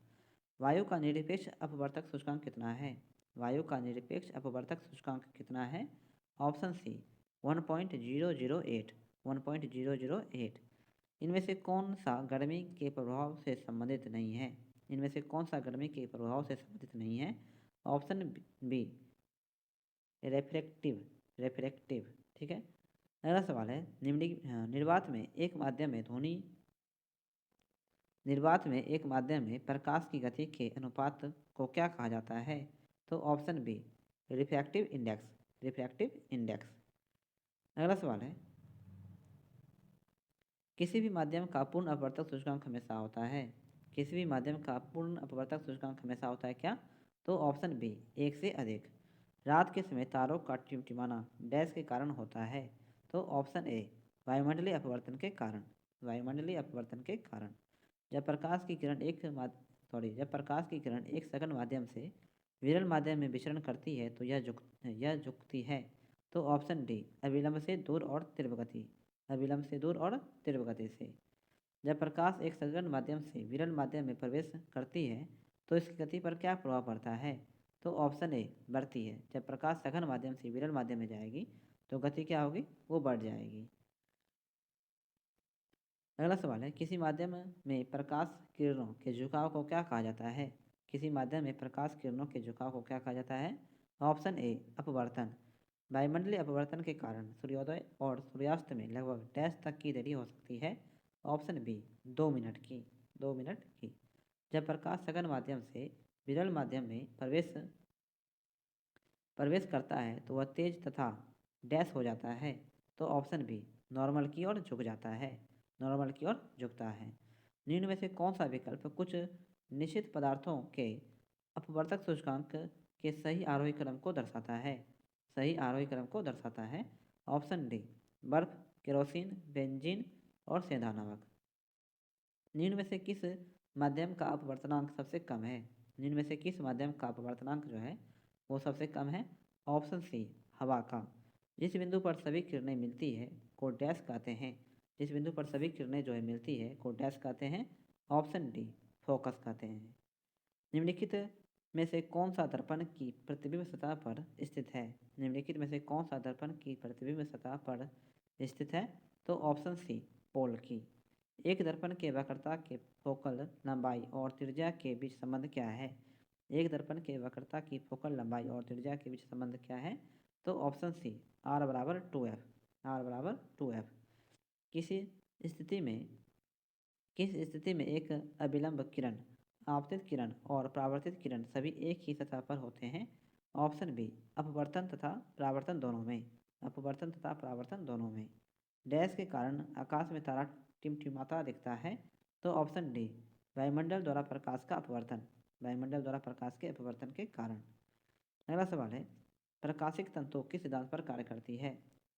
वायु का निरपेक्ष अपवर्तक सूचकांक कितना है? वायु का निरपेक्ष अपवर्तक सूचकांक कितना है? Option C 1.008। 1.008। इनमें से कौन सा गर्मी के प्रभाव से संबंधित नहीं है? इनमें से कौन सा गर्मी के प्रभाव से संबंधित नहीं है? Option B refractive. रेफ्रेक्टिव। ठीक है। अगला सवाल है निर्वात में एक माध्यम में प्रकाश की गति के अनुपात को क्या कहा जाता है? तो ऑप्शन बी रिफ्रैक्टिव इंडेक्स। अगला सवाल है किसी भी माध्यम का पूर्ण अपवर्तक सूचकांक हमेशा होता है। किसी भी माध्यम का पूर्ण अपवर्तक सूचकांक हमेशा होता है क्या? तो ऑप्शन बी 1 से अधिक। रात के समय तारों का टिमटिमाना डैश के कारण होता है। तो ऑप्शन ए वायुमंडलीय अपवर्तन के कारण। वायुमंडलीय अपवर्तन के कारण जब प्रकाश की किरण एक सघन माध्यम से विरल माध्यम में विचरण करती है तो यह झुकती है। तो ऑप्शन डी अविलंब से दूर और तीव्र गति। अविलंब से दूर और तीव्र गति से जब प्रकाश एक सघन माध्यम से विरल माध्यम में प्रवेश करती है तो इसकी गति पर क्या प्रभाव पड़ता है? तो ऑप्शन ए बढ़ती है। जब प्रकाश सघन माध्यम से विरल माध्यम में जाएगी तो गति क्या होगी? वो बढ़ जाएगी। अगला सवाल है किसी माध्यम में प्रकाश किरणों के झुकाव को क्या कहा जाता है? किसी माध्यम में प्रकाश किरणों के झुकाव को क्या कहा जाता है? ऑप्शन ए अपवर्तन। वायुमंडलीय अपवर्तन के कारण सूर्योदय और सूर्यास्त में लगभग डैश तक की देरी हो सकती है। ऑप्शन बी 2 मिनट की। जब प्रकाश सघन माध्यम से विरल माध्यम में प्रवेश करता है तो वह तेज तथा डैश हो जाता है। तो ऑप्शन बी नॉर्मल की ओर झुक जाता है। नॉर्मल की ओर झुकता है। निम्न में से कौन सा विकल्प कुछ निश्चित पदार्थों के अपवर्तक सूचकांक के सही आरोही क्रम को दर्शाता है? सही आरोही क्रम को दर्शाता है। ऑप्शन डी बर्फ, केरोसिन, बेंजीन और सेंधा नमक। निम्न में से किस माध्यम का अपवर्तनांक सबसे कम है? निम्न में से किस माध्यम का अपवर्तनांक जो है वो सबसे कम है? ऑप्शन सी हवा का। जिस बिंदु पर सभी किरणें मिलती है को डैश कहते हैं। जिस बिंदु पर सभी किरणें जो है मिलती है को डैश कहते हैं। ऑप्शन डी फोकस कहते हैं। निम्नलिखित में से कौन सा दर्पण की प्रतिबिंब सतह पर स्थित है? निम्नलिखित में से कौन सा दर्पण की प्रतिबिंब सतह पर स्थित है? तो ऑप्शन सी पोल की। एक दर्पण के वक्रता के फोकल लंबाई और त्रिज्या के बीच संबंध क्या है? एक दर्पण के वक्रता की फोकल लंबाई और त्रिज्या के बीच संबंध क्या है? तो ऑप्शन सी आर बराबर 2f। किसी स्थिति में एक अभिलंब किरण, आपतित किरण और परावर्तित किरण सभी एक ही सतह पर होते हैं? ऑप्शन बी अपवर्तन तथा परावर्तन दोनों में। डैश के कारण आकाश में तारा टिमटिमाता दिखता है। तो ऑप्शन डी वायुमंडल द्वारा प्रकाश के अपवर्तन के कारण। अगला सवाल है प्रकाशिक तंतु किस सिद्धांत पर कार्य करती है?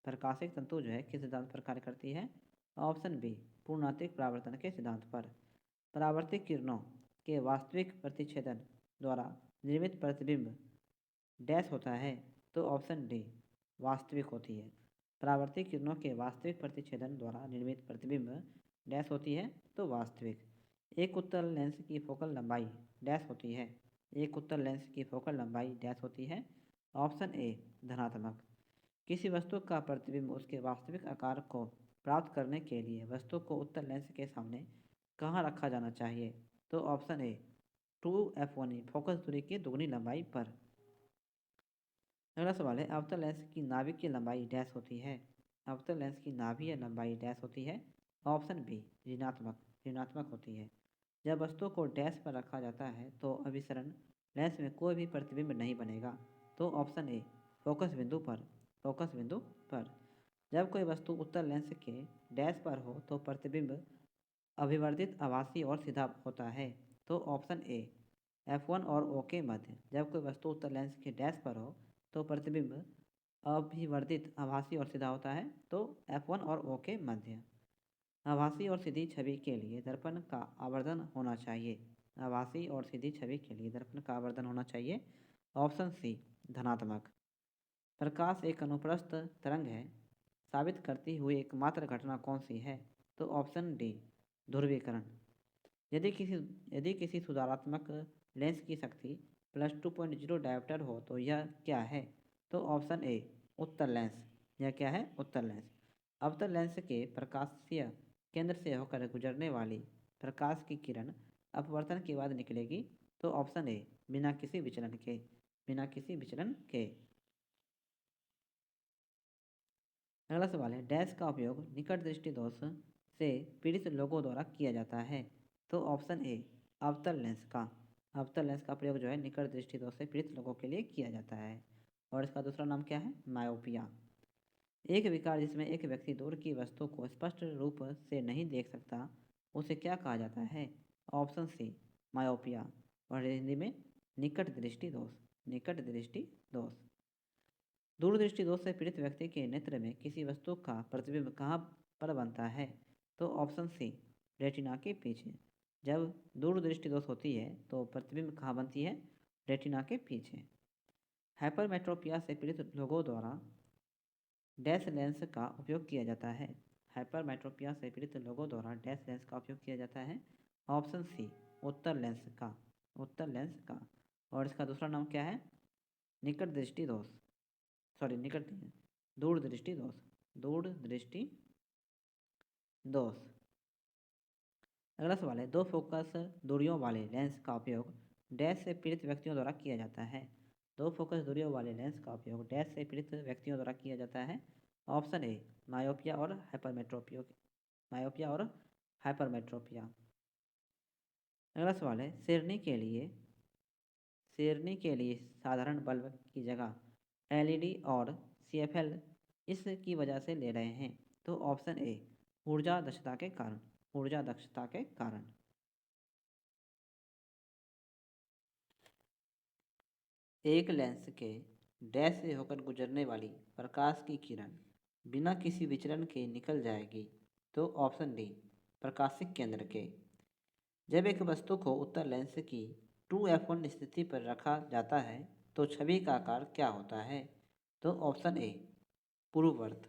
प्रकाशिक तंतु जो है किस सिद्धांत पर कार्य करती है? ऑप्शन बी पूर्णात्मिक परावर्तन के सिद्धांत पर। परावर्तित किरणों के वास्तविक प्रतिच्छेदन द्वारा निर्मित प्रतिबिंब डैश होता है। तो ऑप्शन डी वास्तविक होती है। परावर्तित किरणों के वास्तविक प्रतिच्छेदन द्वारा निर्मित प्रतिबिंब डैश होती है। तो वास्तविक। एक उत्तल लेंस की फोकल लंबाई डैश होती है। एक उत्तल लेंस की फोकल लंबाई डैश होती है। ऑप्शन ए धनात्मक। किसी वस्तु का प्रतिबिंब उसके वास्तविक आकार को प्राप्त करने के लिए वस्तु को उत्तल लेंस के सामने कहाँ रखा जाना चाहिए? तो ऑप्शन ए 2f1 फोकस दूरी की दुगनी लंबाई पर। अगला सवाल है अवतल लेंस की नाभि की लंबाई डैश होती है। अवतल लेंस की नाभि या लंबाई डैश होती है। ऑप्शन बी ऋणात्मक होती है। जब वस्तु को डैश पर रखा जाता है तो अभिसरण लेंस में कोई भी प्रतिबिंब नहीं बनेगा। तो ऑप्शन ए फोकस बिंदु पर। जब कोई वस्तु उत्तल लेंस के डैश पर हो तो प्रतिबिंब अभिवर्धित आभासी और सीधा होता है। तो ऑप्शन ए F1 और O के मध्य। जब कोई वस्तु उत्तल लेंस के डैश पर हो तो प्रतिबिंब अभिवर्धित आभासी और सीधा होता है। तो F1 और O के मध्य। आभासी और सीधी छवि के लिए दर्पण का आवर्धन होना चाहिए। आभासी और सीधी छवि के लिए दर्पण का आवर्धन होना चाहिए। ऑप्शन सी धनात्मक। प्रकाश एक अनुप्रस्थ तरंग है साबित करती हुई एकमात्र घटना कौन सी है? तो ऑप्शन डी ध्रुवीकरण। यदि किसी सुधारात्मक लेंस की शक्ति +2.0 डायोप्टर हो तो यह क्या है? तो ऑप्शन ए उत्तल लेंस। यह क्या है? उत्तल लेंस। अवतल लेंस के प्रकाशीय केंद्र से होकर गुजरने वाली प्रकाश की किरण अपवर्तन के बाद निकलेगी। तो ऑप्शन ए बिना किसी विचलन के। अगला सवाल है, डैश का उपयोग निकट दृष्टि दोष से पीड़ित लोगों द्वारा किया जाता है। तो ऑप्शन ए, अवतल लेंस का। अवतल लेंस का प्रयोग जो है निकट दृष्टि दोष से पीड़ित लोगों के लिए किया जाता है। और इसका दूसरा नाम क्या है? मायोपिया। एक विकार जिसमें एक व्यक्ति दूर की वस्तु को स्पष्ट रूप से नहीं देख सकता, उसे क्या कहा जाता है? Option C, myopia. और हिंदी में निकट दृष्टि दोष। निकट दृष्टि दोष। दूरदृष्टि दोष से पीड़ित व्यक्ति के नेत्र में किसी वस्तु का प्रतिबिंब कहाँ पर बनता है? तो ऑप्शन सी, रेटिना के पीछे। जब दूरदृष्टि दोष होती है तो प्रतिबिंब कहाँ बनती है? रेटिना के पीछे। हाइपरमेट्रोपिया से पीड़ित लोगों द्वारा डैश लेंस का उपयोग किया जाता है। हाइपरमेट्रोपिया से पीड़ित लोगों द्वारा डैश लेंस का उपयोग किया जाता है। ऑप्शन सी, उत्तर लेंस का। उत्तर लेंस का। और इसका दूसरा नाम क्या है? निकट दृष्टि दोष। सॉरी, निकट नहीं है, दूर दृष्टि दोष। दूर दृष्टि दोष। अगला सवाल है, दो फोकस दूरियों वाले लेंस का उपयोग डैश से पीड़ित व्यक्तियों द्वारा किया जाता है। दो फोकस दूरियों वाले लेंस का उपयोग डैश से पीड़ित व्यक्तियों द्वारा किया जाता है। ऑप्शन ए, मायोपिया और हाइपरमेट्रोपिया। मायोपिया और हाइपरमेट्रोपिया। अगला सवाल है, शेरनी के लिए साधारण बल्ब की जगह एलईडी और सीएफएल इसकी वजह से ले रहे हैं। तो ऑप्शन ए, ऊर्जा दक्षता के कारण। ऊर्जा दक्षता के कारण। एक लेंस के डैश से होकर गुजरने वाली प्रकाश की किरण बिना किसी विचलन के निकल जाएगी। तो ऑप्शन डी, प्रकाशिक केंद्र के। जब एक वस्तु को उत्तर लेंस की 2f1 स्थिति पर रखा जाता है तो छवि का आकार क्या होता है? तो ऑप्शन ए, पूर्ववर्त।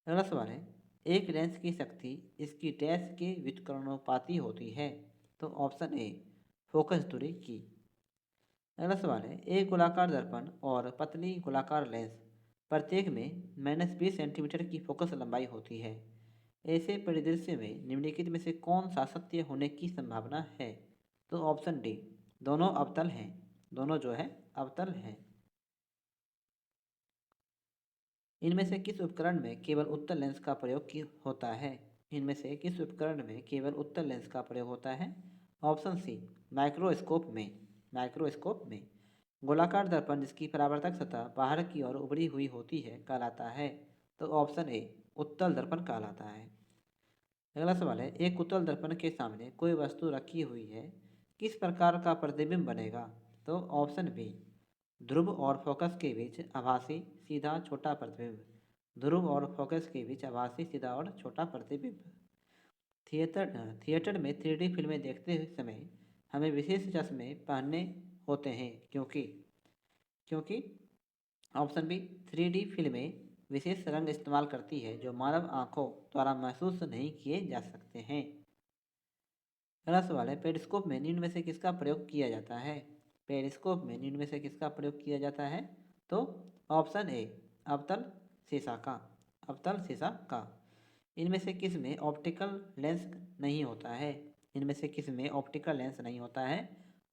अगला सवाल है, एक लेंस की शक्ति इसकी डैश के व्युत्क्रमानुपाती होती है। तो ऑप्शन ए, फोकस दूरी की। अगला सवाल है, एक गोलाकार दर्पण और पतली गोलाकार लेंस प्रत्येक में -20 सेंटीमीटर की फोकस लंबाई होती है। ऐसे परिदृश्य में निम्नलिखित में से कौन सा सत्य होने की संभावना है? तो ऑप्शन डी, दोनों अवतल हैं। दोनों जो है अवतल हैं। इनमें से किस उपकरण में केवल उत्तल लेंस का प्रयोग होता है? इनमें से किस उपकरण में केवल उत्तल लेंस का प्रयोग होता है? ऑप्शन सी, माइक्रोस्कोप में। माइक्रोस्कोप में। गोलाकार दर्पण जिसकी परावर्तक सतह बाहर की ओर उभरी हुई होती है कहलाता है। तो ऑप्शन ए, उत्तल दर्पण कहलाता है। अगला सवाल है, एक उत्तल दर्पण के सामने कोई वस्तु रखी हुई है, किस प्रकार का प्रतिबिंब बनेगा? तो ऑप्शन बी, ध्रुव और फोकस के बीच आभासी सीधा छोटा प्रतिबिंब। ध्रुव और फोकस के बीच आभासी सीधा और छोटा प्रतिबिंब। थिएटर में 3D फिल्में देखते समय हमें विशेष चश्मे पहनने होते हैं क्योंकि क्योंकि ऑप्शन बी, 3D फिल्में विशेष रंग इस्तेमाल करती है जो मानव आंखों द्वारा महसूस नहीं किए जा सकते हैं। अगला सवाल है, पेरिस्कोप में निम्न में से किसका प्रयोग किया जाता है? पेरिस्कोप में निम्न में से किसका प्रयोग किया जाता है? तो ऑप्शन ए, अवतल शीशा का। अवतल शीशा का। इनमें से किस में ऑप्टिकल लेंस नहीं होता है? इनमें से किस में ऑप्टिकल लेंस नहीं होता है?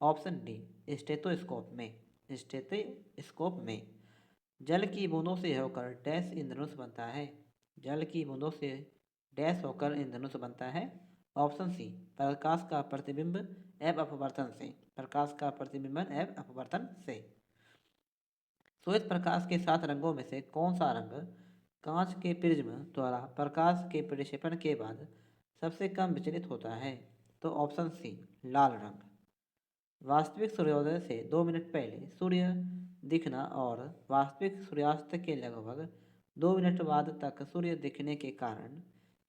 ऑप्शन डी, स्टेथोस्कोप में। स्टेथोस्कोप में। जल की बूंदों से होकर डैश इंद्रधनुष बनता है। जल की बूंदों से डैश होकर इंद्रधनुष बनता है। ऑप्शन सी, प्रकाश का प्रतिबिंब एवं अपवर्तन से। प्रकाश का प्रतिबिंबन एवं अपवर्तन से। श्वेत प्रकाश के 7 रंगों में से कौन सा रंग कांच के प्रिज्म द्वारा प्रकाश के प्रक्षेपण के बाद सबसे कम विचलित होता है? तो ऑप्शन सी, लाल रंग। वास्तविक सूर्योदय से 2 मिनट पहले सूर्य दिखना और वास्तविक सूर्यास्त के लगभग 2 मिनट बाद तक सूर्य दिखने के कारण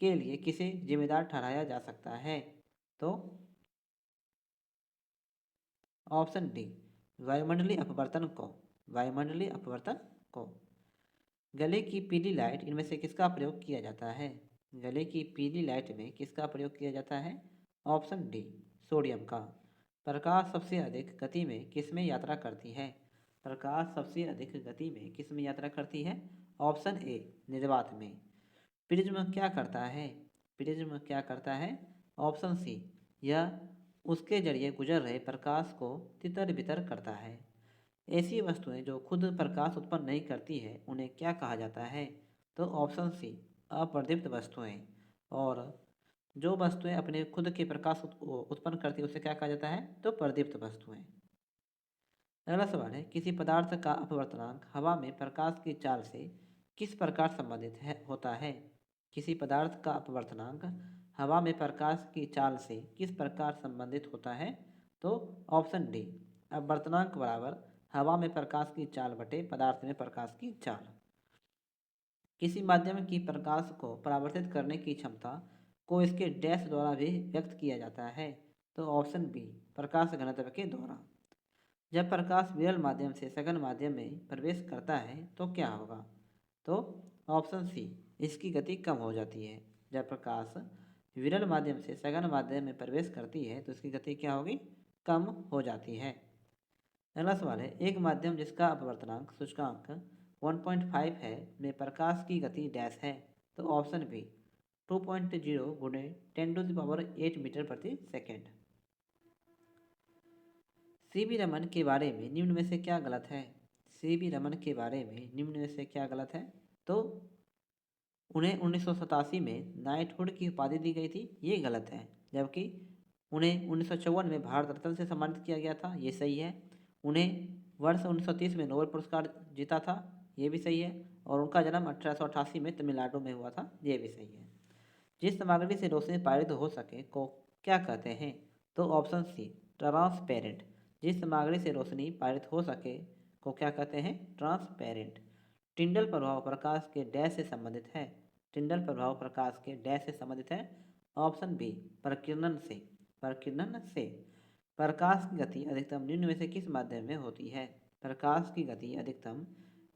के लिए किसे जिम्मेदार ठहराया जा सकता है? तो ऑप्शन डी, वायुमंडलीय अपवर्तन को। वायुमंडलीय अपवर्तन को। गले की पीली लाइट इनमें से किसका प्रयोग किया जाता है? गले की पीली लाइट में किसका प्रयोग किया जाता है? ऑप्शन डी, सोडियम का। प्रकाश सबसे अधिक गति में किस में यात्रा करती है? प्रकाश सबसे अधिक गति में किस में यात्रा करती है? ऑप्शन ए, निर्वात में। प्रिज्म क्या करता है? प्रिज्म क्या करता है? ऑप्शन सी, यह उसके जरिए गुजर रहे प्रकाश को तितर बितर करता है। ऐसी वस्तुएं जो खुद प्रकाश उत्पन्न नहीं करती है उन्हें क्या कहा जाता है? तो ऑप्शन सी अप्रदीप्त वस्तुएं। और जो वस्तुएं अपने खुद के प्रकाश उत्पन्न करती है उसे क्या कहा जाता है? तो प्रदीप्त वस्तुएं। अगला सवाल है, किसी पदार्थ का अपवर्तनांक हवा में प्रकाश की चाल से किस प्रकार संबंधित होता है? किसी पदार्थ का अपवर्तनांक हवा में प्रकाश की चाल से किस प्रकार संबंधित होता है? तो ऑप्शन डी अपवर्तनांक बराबर हवा में प्रकाश की चाल बटे पदार्थ में प्रकाश की चाल। किसी माध्यम की प्रकाश को परावर्तित करने की क्षमता को इसके डैश द्वारा भी व्यक्त किया जाता है। तो ऑप्शन बी प्रकाश घनत्व के द्वारा। जब प्रकाश विरल माध्यम से सघन माध्यम में प्रवेश करता है तो क्या होगा? तो ऑप्शन सी इसकी गति कम हो जाती है। जब प्रकाश विरल माध्यम से सघन माध्यम में प्रवेश करती है तो इसकी गति क्या होगी? कम हो जाती है। अगला सवाल है, एक माध्यम जिसका अपवर्तनांक सूचकांक 1.5 है में प्रकाश की गति डैश है। तो ऑप्शन बी 2.0 गुणे 10⁸ मीटर प्रति सेकेंड। सीवी रमन के बारे में निम्न में से क्या गलत है? सीवी रमन के बारे में निम्न में से क्या गलत है? तो उन्हें 1987 में नाइटहुड की उपाधि दी गई थी, ये गलत है। जबकि उन्हें 1954 में भारत रत्न से सम्मानित किया गया था, ये सही है। उन्हें वर्ष 1930 में नोबेल पुरस्कार जीता था, ये भी सही है। और उनका जन्म 1888 में तमिलनाडु में हुआ था, ये भी सही है। जिस सामग्री से रोशनी पारित हो सके को क्या कहते हैं? तो ऑप्शन सी ट्रांसपेरेंट। जिस सामग्री से रोशनी पारित हो सके को क्या कहते हैं? ट्रांसपेरेंट। टिंडल प्रभाव प्रकाश के डैश से संबंधित है। टिंडल प्रभाव प्रकाश के डैश से संबंधित है। ऑप्शन बी प्रकीर्णन से। प्रकीर्णन से। प्रकाश की गति अधिकतम निम्न में से किस माध्यम में होती है? प्रकाश की गति अधिकतम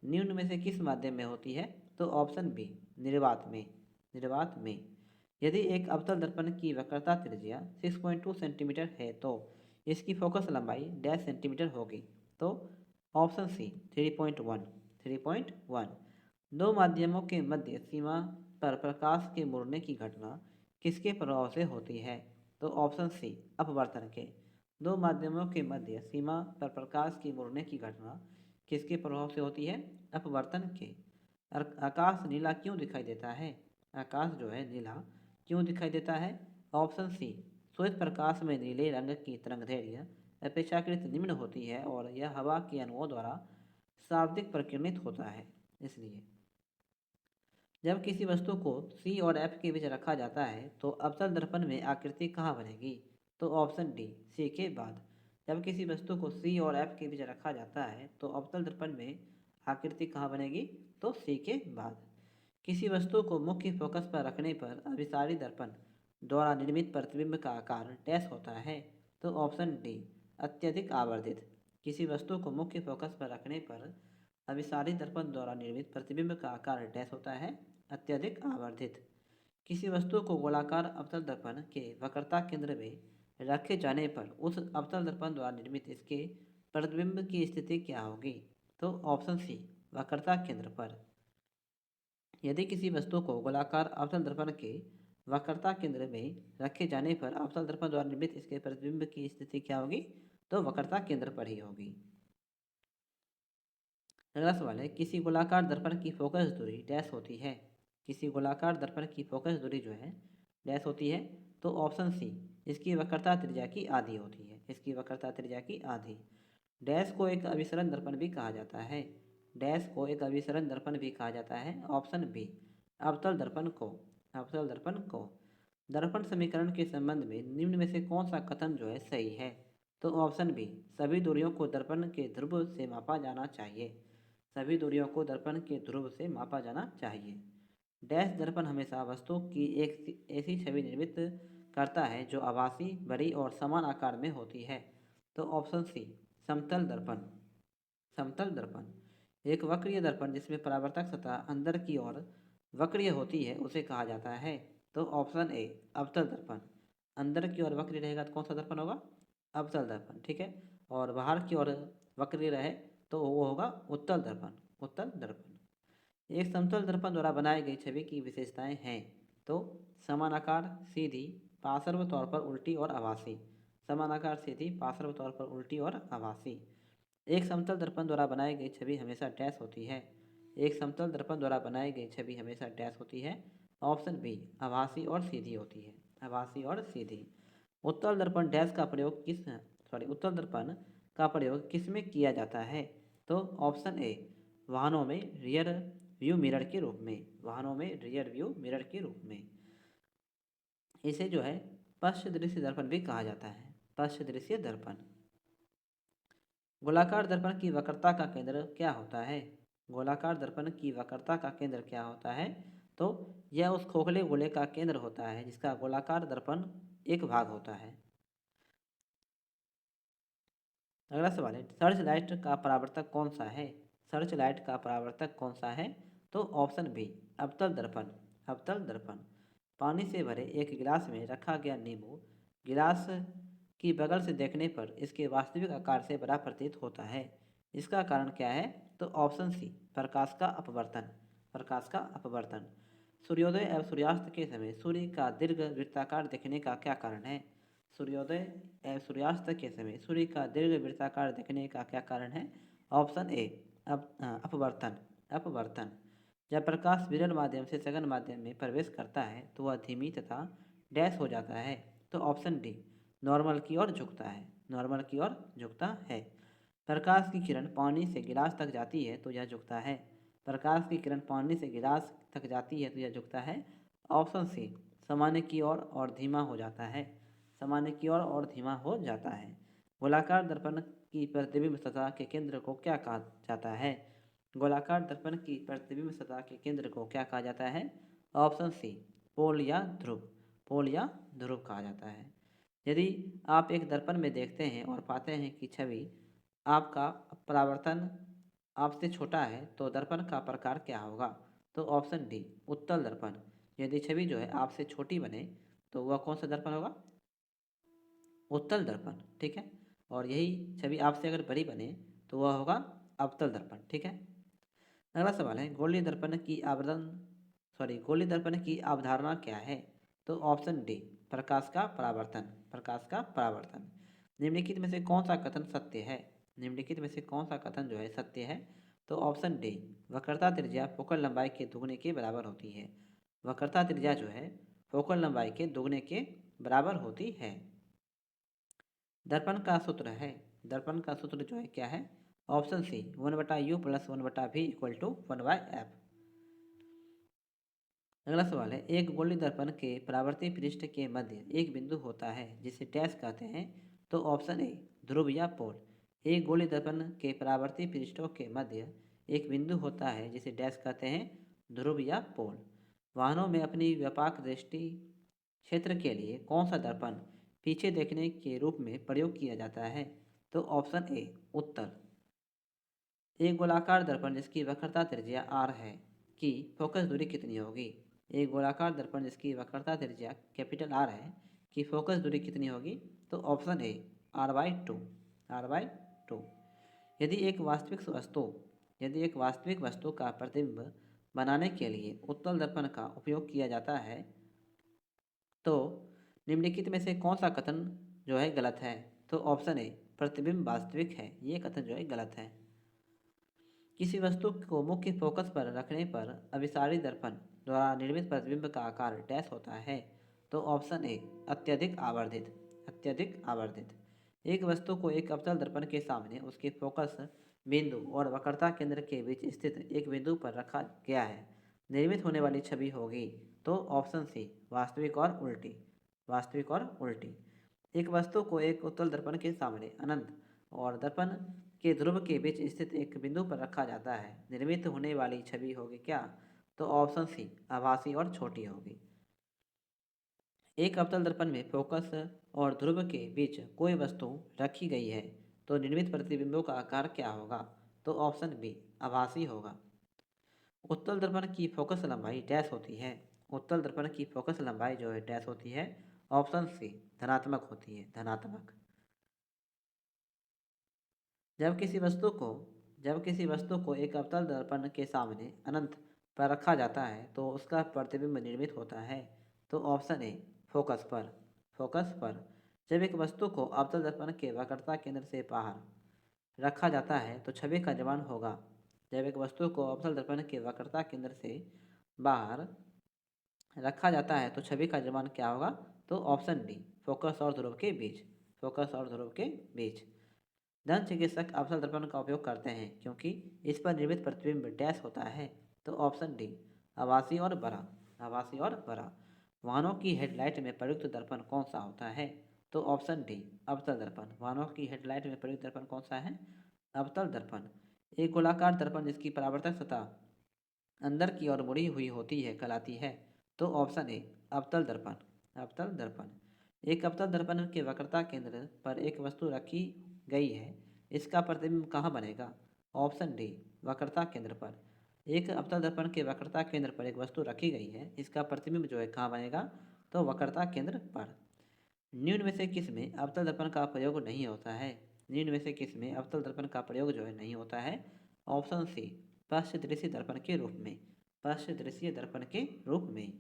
निम्न में से किस माध्यम में होती है? तो ऑप्शन बी निर्वात में। निर्वात में। यदि एक अवतल दर्पण की वक्रता त्रिज्या 6.2 सेंटीमीटर है तो इसकी फोकस लंबाई डैश सेंटीमीटर होगी। तो ऑप्शन सी 3.1। 3.1। दो माध्यमों के मध्य सीमा पर प्रकाश के मुड़ने की घटना किसके प्रभाव से होती है? तो ऑप्शन सी अपवर्तन के। दो माध्यमों के मध्य सीमा पर प्रकाश के मुड़ने की घटना किसके प्रभाव से होती है? अपवर्तन के। आकाश नीला क्यों दिखाई देता है? आकाश जो है नीला क्यों दिखाई देता है? ऑप्शन सी श्वेत प्रकाश में नीले रंग की तरंगदैर्घ्य अपेक्षाकृत निम्न होती है और यह हवा के अणुओं द्वारा शाब्दिक प्रकीर्णित होता है, इसलिए। जब किसी वस्तु को सी और एफ के बीच रखा जाता है तो अवतल दर्पण में आकृति कहाँ बनेगी? तो ऑप्शन डी सी के बाद। जब किसी वस्तु को सी और एफ के बीच रखा जाता है तो अवतल दर्पण में आकृति कहाँ बनेगी? तो सी के बाद। किसी वस्तु को मुख्य फोकस पर रखने पर अभिसारी दर्पण द्वारा निर्मित प्रतिबिंब का आकार डैश होता है। तो ऑप्शन डी अत्यधिक आवर्धित। किसी वस्तु को मुख्य फोकस पर रखने पर अभिसारी दर्पण द्वारा निर्मित प्रतिबिंब का आकार डैश होता है अत्यधिक आवर्धित। किसी वस्तु को गोलाकार अवतल दर्पण के वक्रता केंद्र में रखे जाने पर उस अवतल दर्पण द्वारा निर्मित इसके प्रतिबिंब की स्थिति क्या होगी? तो ऑप्शन सी वक्रता केंद्र पर। यदि किसी वस्तु को गोलाकार अवतल दर्पण के वक्रता केंद्र में रखे जाने पर अवतल दर्पण द्वारा निर्मित इसके प्रतिबिंब की स्थिति क्या होगी? तो वक्रता केंद्र पर ही होगी। अगला सवाल है, किसी गोलाकार दर्पण की फोकस दूरी डैश होती है। किसी गोलाकार दर्पण की फोकस दूरी जो है डैश होती है। तो ऑप्शन सी इसकी वक्रता त्रिज्या की आधी होती है। इसकी वक्रता त्रिज्या की आधी। डैश को एक अभिसरण दर्पण भी कहा जाता है। डैश को एक अभिसरण दर्पण भी कहा जाता है। ऑप्शन बी अवतल दर्पण को। अवतल दर्पण को। दर्पण समीकरण के संबंध में निम्न में से कौन सा कथन जो है सही है? तो ऑप्शन बी सभी दूरियों को दर्पण के ध्रुव से मापा जाना चाहिए। सभी दूरियों को दर्पण के ध्रुव से मापा जाना चाहिए। डैश दर्पण हमेशा वस्तु की एक ऐसी छवि निर्मित करता है जो आभासी, बड़ी और समान आकार में होती है। तो ऑप्शन सी समतल दर्पण। समतल दर्पण। एक वक्रीय दर्पण जिसमें परावर्तक सतह अंदर की ओर वक्रीय होती है उसे कहा जाता है। तो ऑप्शन ए अवतल दर्पण। अंदर की ओर वक्रीय रहेगा तो कौन सा दर्पण होगा? अवतल दर्पण, ठीक है। और बाहर की ओर वक्रीय रहे तो वो होगा उत्तल दर्पण। उत्तल दर्पण। एक समतल दर्पण द्वारा बनाई गई छवि की विशेषताएं हैं। तो समानाकार, सीधी, पार्श्व तौर पर उल्टी और आभासी। समानाकार, सीधी, पार्श्व तौर पर उल्टी और आभासी। एक समतल दर्पण द्वारा बनाई गई छवि हमेशा डैश होती है। एक समतल दर्पण द्वारा बनाई गई छवि हमेशा डैश होती है। ऑप्शन बी, आभासी और सीधी होती है। आभासी और सीधी। उत्तल दर्पण डैश का प्रयोग उत्तल दर्पण का प्रयोग किस में किया जाता है? तो ऑप्शन ए, वाहनों में रियर व्यू मिरर के रूप में। वाहनों में रियर व्यू मिरर के रूप में। इसे जो है पश्च दृश्य दर्पण भी कहा जाता है। पश्च दृश्य दर्पण। गोलाकार दर्पण की वक्रता का केंद्र क्या होता है? गोलाकार दर्पण की वक्रता का केंद्र क्या होता है? तो यह उस खोखले गोले का केंद्र होता है जिसका गोलाकार दर्पण एक भाग होता है। अगला सवाल है, सर्च लाइट का परावर्तक कौन सा है? सर्च लाइट का परावर्तक कौन सा है? तो ऑप्शन बी, अवतल दर्पण। अवतल दर्पण। पानी से भरे एक गिलास में रखा गया नींबू गिलास की बगल से देखने पर इसके वास्तविक आकार से बड़ा प्रतीत होता है। इसका कारण क्या है? तो ऑप्शन सी, प्रकाश का अपवर्तन। प्रकाश का अपवर्तन। सूर्योदय एवं सूर्यास्त के समय सूर्य का दीर्घ वृत्ताकार दिखने का क्या कारण है? सूर्योदय एवं सूर्यास्त के समय सूर्य का दीर्घ वृत्ताकार दिखने का क्या कारण है? ऑप्शन ए, अपवर्तन। अपवर्तन। जब प्रकाश विरल माध्यम से सघन माध्यम में प्रवेश करता है तो वह धीमी तथा डैश हो जाता है। तो ऑप्शन डी, नॉर्मल की ओर झुकता है। नॉर्मल की ओर झुकता है। प्रकाश की किरण पानी से गिलास तक जाती है तो यह झुकता है। प्रकाश की किरण पानी से गिलास तक जाती है तो यह झुकता है। ऑप्शन सी, सामान्य की ओर और धीमा हो जाता है। सामान्य की ओर और धीमा हो जाता है। गोलाकार दर्पण की प्रतिबिंब सतह के केंद्र को क्या कहा जाता है? गोलाकार दर्पण की प्रतिबिंब सतह के केंद्र को क्या कहा जाता है? ऑप्शन सी, पोल या ध्रुव। पोल या ध्रुव कहा जाता है। यदि आप एक दर्पण में देखते हैं और पाते हैं कि छवि आपका परावर्तन आपसे छोटा है तो दर्पण का प्रकार क्या होगा? तो ऑप्शन डी, उत्तल दर्पण। यदि छवि जो है आपसे छोटी बने तो वह कौन सा दर्पण होगा? उत्तल दर्पण। ठीक है। और यही छवि आपसे अगर बड़ी बने तो वह होगा अवतल दर्पण। ठीक है। अगला सवाल है, गोलीय दर्पण की अवधारणा क्या है? तो ऑप्शन डी, प्रकाश का परावर्तन। प्रकाश का परावर्तन। निम्नलिखित में से कौन सा कथन सत्य है? निम्नलिखित में से कौन सा कथन जो है सत्य है? तो ऑप्शन डी, वक्रता त्रिज्या फोकल लंबाई के दुगने के बराबर होती है। वक्रता त्रिज्या जो है फोकल लंबाई के दुगने के बराबर होती है। दर्पण का सूत्र है। दर्पण का सूत्र जो है क्या है? Option C, 1/u + 1/v = 1/f। अगला सवाल है, एक गोलीय दर्पण के परावर्ती पृष्ठ के मध्य एक बिंदु होता है जिसे डैश कहते हैं। तो ऑप्शन ए, ध्रुव या पोल। एक गोलीय दर्पण के परावर्ती पृष्ठों के मध्य एक बिंदु होता है जिसे डैश कहते हैं, ध्रुव या पोल। वाहनों में अपनी व्यापक दृष्टि क्षेत्र के लिए कौन सा दर्पण पीछे देखने के रूप में प्रयोग किया जाता है? तो ऑप्शन ए, उत्तल। एक गोलाकार दर्पण जिसकी वक्रता त्रिज्या r है की फोकस दूरी कितनी होगी? एक गोलाकार दर्पण जिसकी वक्रता त्रिज्या कैपिटल R है की फोकस दूरी कितनी होगी? तो ऑप्शन ए, r/2। r/2। यदि एक वास्तविक वस्तु का प्रतिबिंब बनाने के लिए उत्तल दर्पण का उपयोग किया जाता है तो निम्नलिखित में से कौन सा कथन जो है गलत है? तो ऑप्शन ए, प्रतिबिंब वास्तविक है। ये कथन जो है गलत है। किसी वस्तु को मुख्य फोकस पर रखने पर अभिसारी दर्पण द्वारा निर्मित प्रतिबिंब का आकार डैश होता है। तो ऑप्शन ए, अत्यधिक आवर्धित। अत्यधिक आवर्धित। एक वस्तु को एक अवतल दर्पण के सामने उसके फोकस बिंदु और वक्रता केंद्र के बीच स्थित एक बिंदु पर रखा गया है। निर्मित होने वाली छवि होगी। तो ऑप्शन सी, वास्तविक और उल्टी। वास्तविक और उल्टी। एक वस्तु को एक उत्तल दर्पण के सामने अनंत और दर्पण के ध्रुव के बीच स्थित एक बिंदु पर रखा जाता है। निर्मित होने वाली छवि होगी क्या? तो ऑप्शन सी, आभासी और छोटी होगी। एक अवतल दर्पण में फोकस और ध्रुव के बीच कोई वस्तु रखी गई है तो निर्मित प्रतिबिंबों का आकार क्या होगा? तो ऑप्शन बी, आभासी होगा। उत्तल दर्पण की फोकस लंबाई डैश होती है। उत्तल दर्पण की फोकस लंबाई जो है डैश होती है। ऑप्शन सी, धनात्मक होती है। धनात्मक। जब किसी वस्तु को एक अवतल दर्पण के सामने अनंत पर रखा जाता है तो उसका प्रतिबिंब निर्मित होता है। तो ऑप्शन ए, फोकस पर। फोकस पर। जब एक वस्तु को अवतल दर्पण के वक्रता केंद्र से बाहर रखा जाता है तो छवि का निर्माण होगा। जब एक वस्तु को अवतल दर्पण के वक्रता केंद्र से बाहर रखा जाता है तो छवि का निर्माण क्या होगा? तो ऑप्शन डी, फोकस और ध्रुव के बीच। फोकस और ध्रुव के बीच। दंत चिकित्सक अवतल दर्पण का उपयोग करते हैं क्योंकि इस पर निर्मित प्रतिबिंब डैश होता है। तो ऑप्शन डी, आभासी और बड़ा। आभासी और बड़ा। वाहनों की हेडलाइट में प्रयुक्त दर्पण कौन सा होता है? तो ऑप्शन डी, अवतल दर्पण। वाहनों की हेडलाइट में प्रयुक्त दर्पण कौन सा है? अवतल दर्पण। एक गोलाकार दर्पण जिसकी परावर्तक सतह अंदर की ओर मुड़ी हुई होती है कहलाती है। तो ऑप्शन ए, अवतल दर्पण। अवतल दर्पण। एक अवतल दर्पण के वक्रता केंद्र पर एक वस्तु रखी गई है, इसका प्रतिबिंब कहाँ बनेगा? ऑप्शन डी, वक्रता केंद्र पर। एक अवतल दर्पण के वक्रता केंद्र पर एक वस्तु रखी गई है, इसका प्रतिबिंब जो है कहाँ बनेगा? तो वक्रता केंद्र पर। निम्न में से किस में अवतल दर्पण का प्रयोग नहीं होता है? निम्न में से किस में अवतल दर्पण का प्रयोग जो है नहीं होता है? ऑप्शन सी, पश्च दृश्य दर्पण के रूप में। पश्च दृश्य दर्पण के रूप में।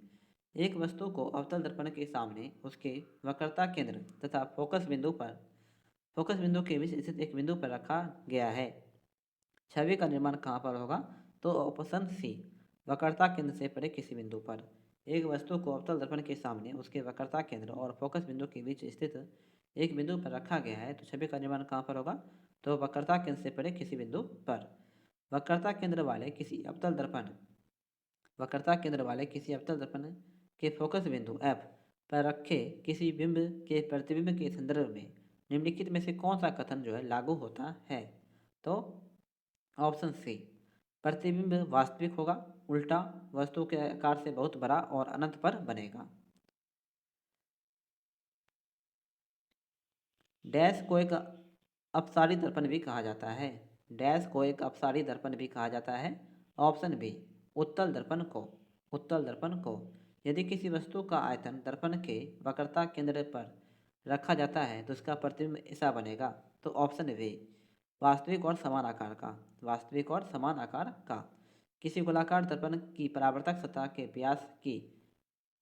एक वस्तु को अवतल दर्पण के सामने उसके वक्रता केंद्र तथा फोकस बिंदु के बीच स्थित एक बिंदु पर रखा गया है। छवि का निर्माण कहाँ पर होगा? तो ऑप्शन सी, वक्रता केंद्र से परे किसी बिंदु पर। एक वस्तु को अवतल दर्पण के सामने उसके वक्रता केंद्र और फोकस बिंदु के बीच स्थित एक बिंदु पर रखा गया है, तो छवि का निर्माण कहाँ पर होगा? तो वक्रता केंद्र से परे किसी बिंदु पर। वक्रता केंद्र वाले किसी अवतल दर्पण वक्रता केंद्र वाले किसी अवतल दर्पण के फोकस बिंदु F पर रखे किसी बिंब के प्रतिबिंब के संदर्भ में निम्नलिखित में से कौन सा कथन जो है लागू होता है? तो ऑप्शन सी, प्रतिबिंब वास्तविक होगा, उल्टा, वस्तु के आकार से बहुत बड़ा और अनंत पर बनेगा। डैश को एक अपसारी दर्पण भी कहा जाता है। डैश को एक अपसारी दर्पण भी कहा जाता है। ऑप्शन बी, उत्तल दर्पण को। उत्तल दर्पण को। यदि किसी वस्तु का आयतन दर्पण के वक्रता केंद्र पर रखा जाता है तो उसका प्रतिबिंब ऐसा बनेगा। तो ऑप्शन बी, वास्तविक और समान आकार का। वास्तविक और समान आकार का। किसी गोलाकार दर्पण की परावर्तक सतह के व्यास की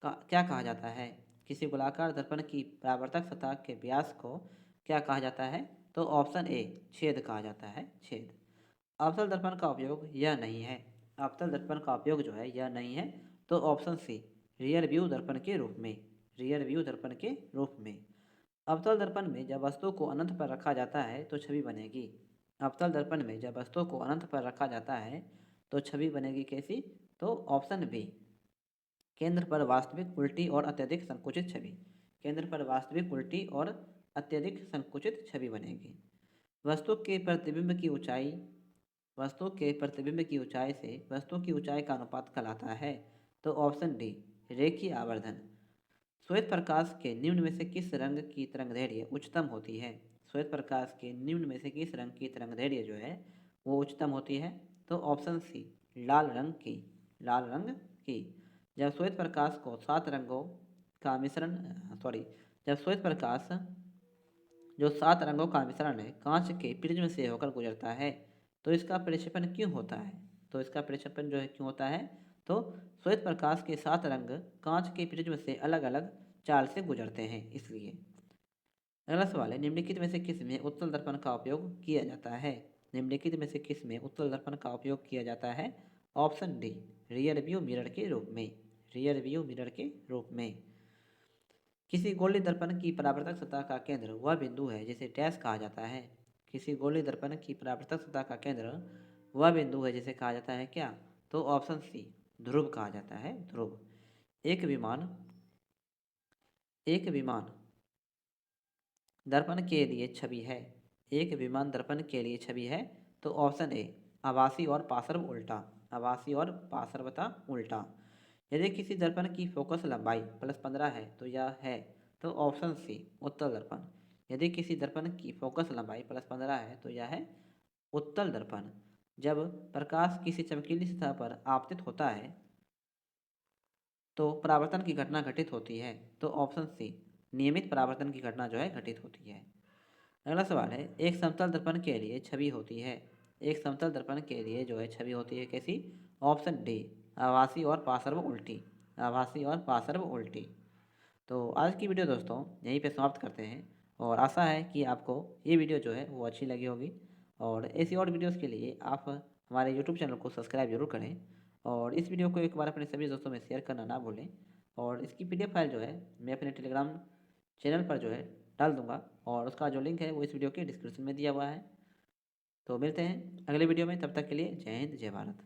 क्या कहा जाता है? किसी गोलाकार दर्पण की परावर्तक सतह के व्यास को क्या कहा जाता है? तो ऑप्शन ए, छेद कहा जाता है, छेद। अवतल दर्पण का उपयोग यह नहीं है। अवतल दर्पण का उपयोग जो है यह नहीं है। तो ऑप्शन सी, रियर व्यू दर्पण के रूप में। रियर व्यू दर्पण के रूप में। अवतल दर्पण में जब वस्तु को अनंत पर रखा जाता है तो छवि बनेगी। अवतल दर्पण में जब वस्तु को अनंत पर रखा जाता है तो छवि बनेगी कैसी? तो ऑप्शन बी, केंद्र पर वास्तविक उल्टी और अत्यधिक संकुचित छवि। केंद्र पर वास्तविक उल्टी और अत्यधिक संकुचित छवि बनेगी। वस्तु के प्रतिबिंब की ऊंचाई वस्तु के प्रतिबिंब की ऊंचाई से वस्तु की ऊंचाई का अनुपात कहलाता है। तो ऑप्शन डी, रेखीय आवर्धन। श्वेत प्रकाश के निम्न में से किस रंग की तरंगदैर्घ्य उच्चतम होती है? श्वेत प्रकाश के निम्न में से किस रंग की तरंगदैर्घ्य जो है वो उच्चतम होती है? तो ऑप्शन सी, लाल रंग की। लाल रंग की। जब श्वेत प्रकाश को 7 रंगों का मिश्रण सॉरी जब श्वेत प्रकाश जो 7 रंगों का मिश्रण है कांच के प्रिज्म से होकर गुजरता है तो इसका प्रक्षेपण क्यों होता है? तो इसका प्रक्षेपण जो है क्यों होता है? तो श्वेत प्रकाश के 7 रंग कांच के प्रिज्म से अलग अलग चाल से गुजरते हैं, इसलिए। अगला सवाल है, निम्नलिखित में से किस में उत्तल दर्पण का उपयोग किया जाता है? निम्नलिखित में से किस में उत्तल दर्पण का उपयोग किया जाता है? Option D, rear view mirror के रूप में। रियर व्यू मिरर के रूप में। किसी गोलीय दर्पण की परावर्तक सतह का केंद्र वह बिंदु है जिसे डैश कहा जाता है। किसी गोलीय दर्पण की परावर्तक सतह का केंद्र वह बिंदु है जिसे कहा जाता है क्या? तो ऑप्शन सी, ध्रुव कहा जाता है, ध्रुव। एक विमान एक विमान दर्पण के लिए छवि है। एक विमान दर्पण के लिए छवि है। तो ऑप्शन ए, आभासी और पार्श्व उल्टा। आभासी और पार्श्वता उल्टा। यदि किसी दर्पण की फोकस लंबाई +15 है तो यह है। तो ऑप्शन सी, उत्तल दर्पण। यदि किसी दर्पण की फोकस लंबाई +15 है तो यह है उत्तल दर्पण। जब प्रकाश किसी चमकीली सतह पर आपतित होता है तो परावर्तन की घटना घटित होती है। तो ऑप्शन सी, नियमित परावर्तन की घटना जो है घटित होती है। अगला सवाल है, एक समतल दर्पण के लिए छवि होती है। एक समतल दर्पण के लिए जो है छवि होती है कैसी? ऑप्शन डी, आभासी और पार्श्व उल्टी। आभासी और पार्श्व उल्टी। तो आज की वीडियो दोस्तों यहीं पे समाप्त करते हैं और आशा है कि आपको ये वीडियो जो है वो अच्छी लगी होगी और ऐसी और वीडियोस के लिए आप हमारे यूट्यूब चैनल को सब्सक्राइब जरूर करें और इस वीडियो को एक बार अपने सभी दोस्तों में शेयर करना ना भूलें। और इसकी PDF फाइल जो है मैं अपने टेलीग्राम चैनल पर जो है डाल दूंगा और उसका जो लिंक है वो इस वीडियो के डिस्क्रिप्शन में दिया हुआ है। तो मिलते हैं अगले वीडियो में, तब तक के लिए जय हिंद जय भारत।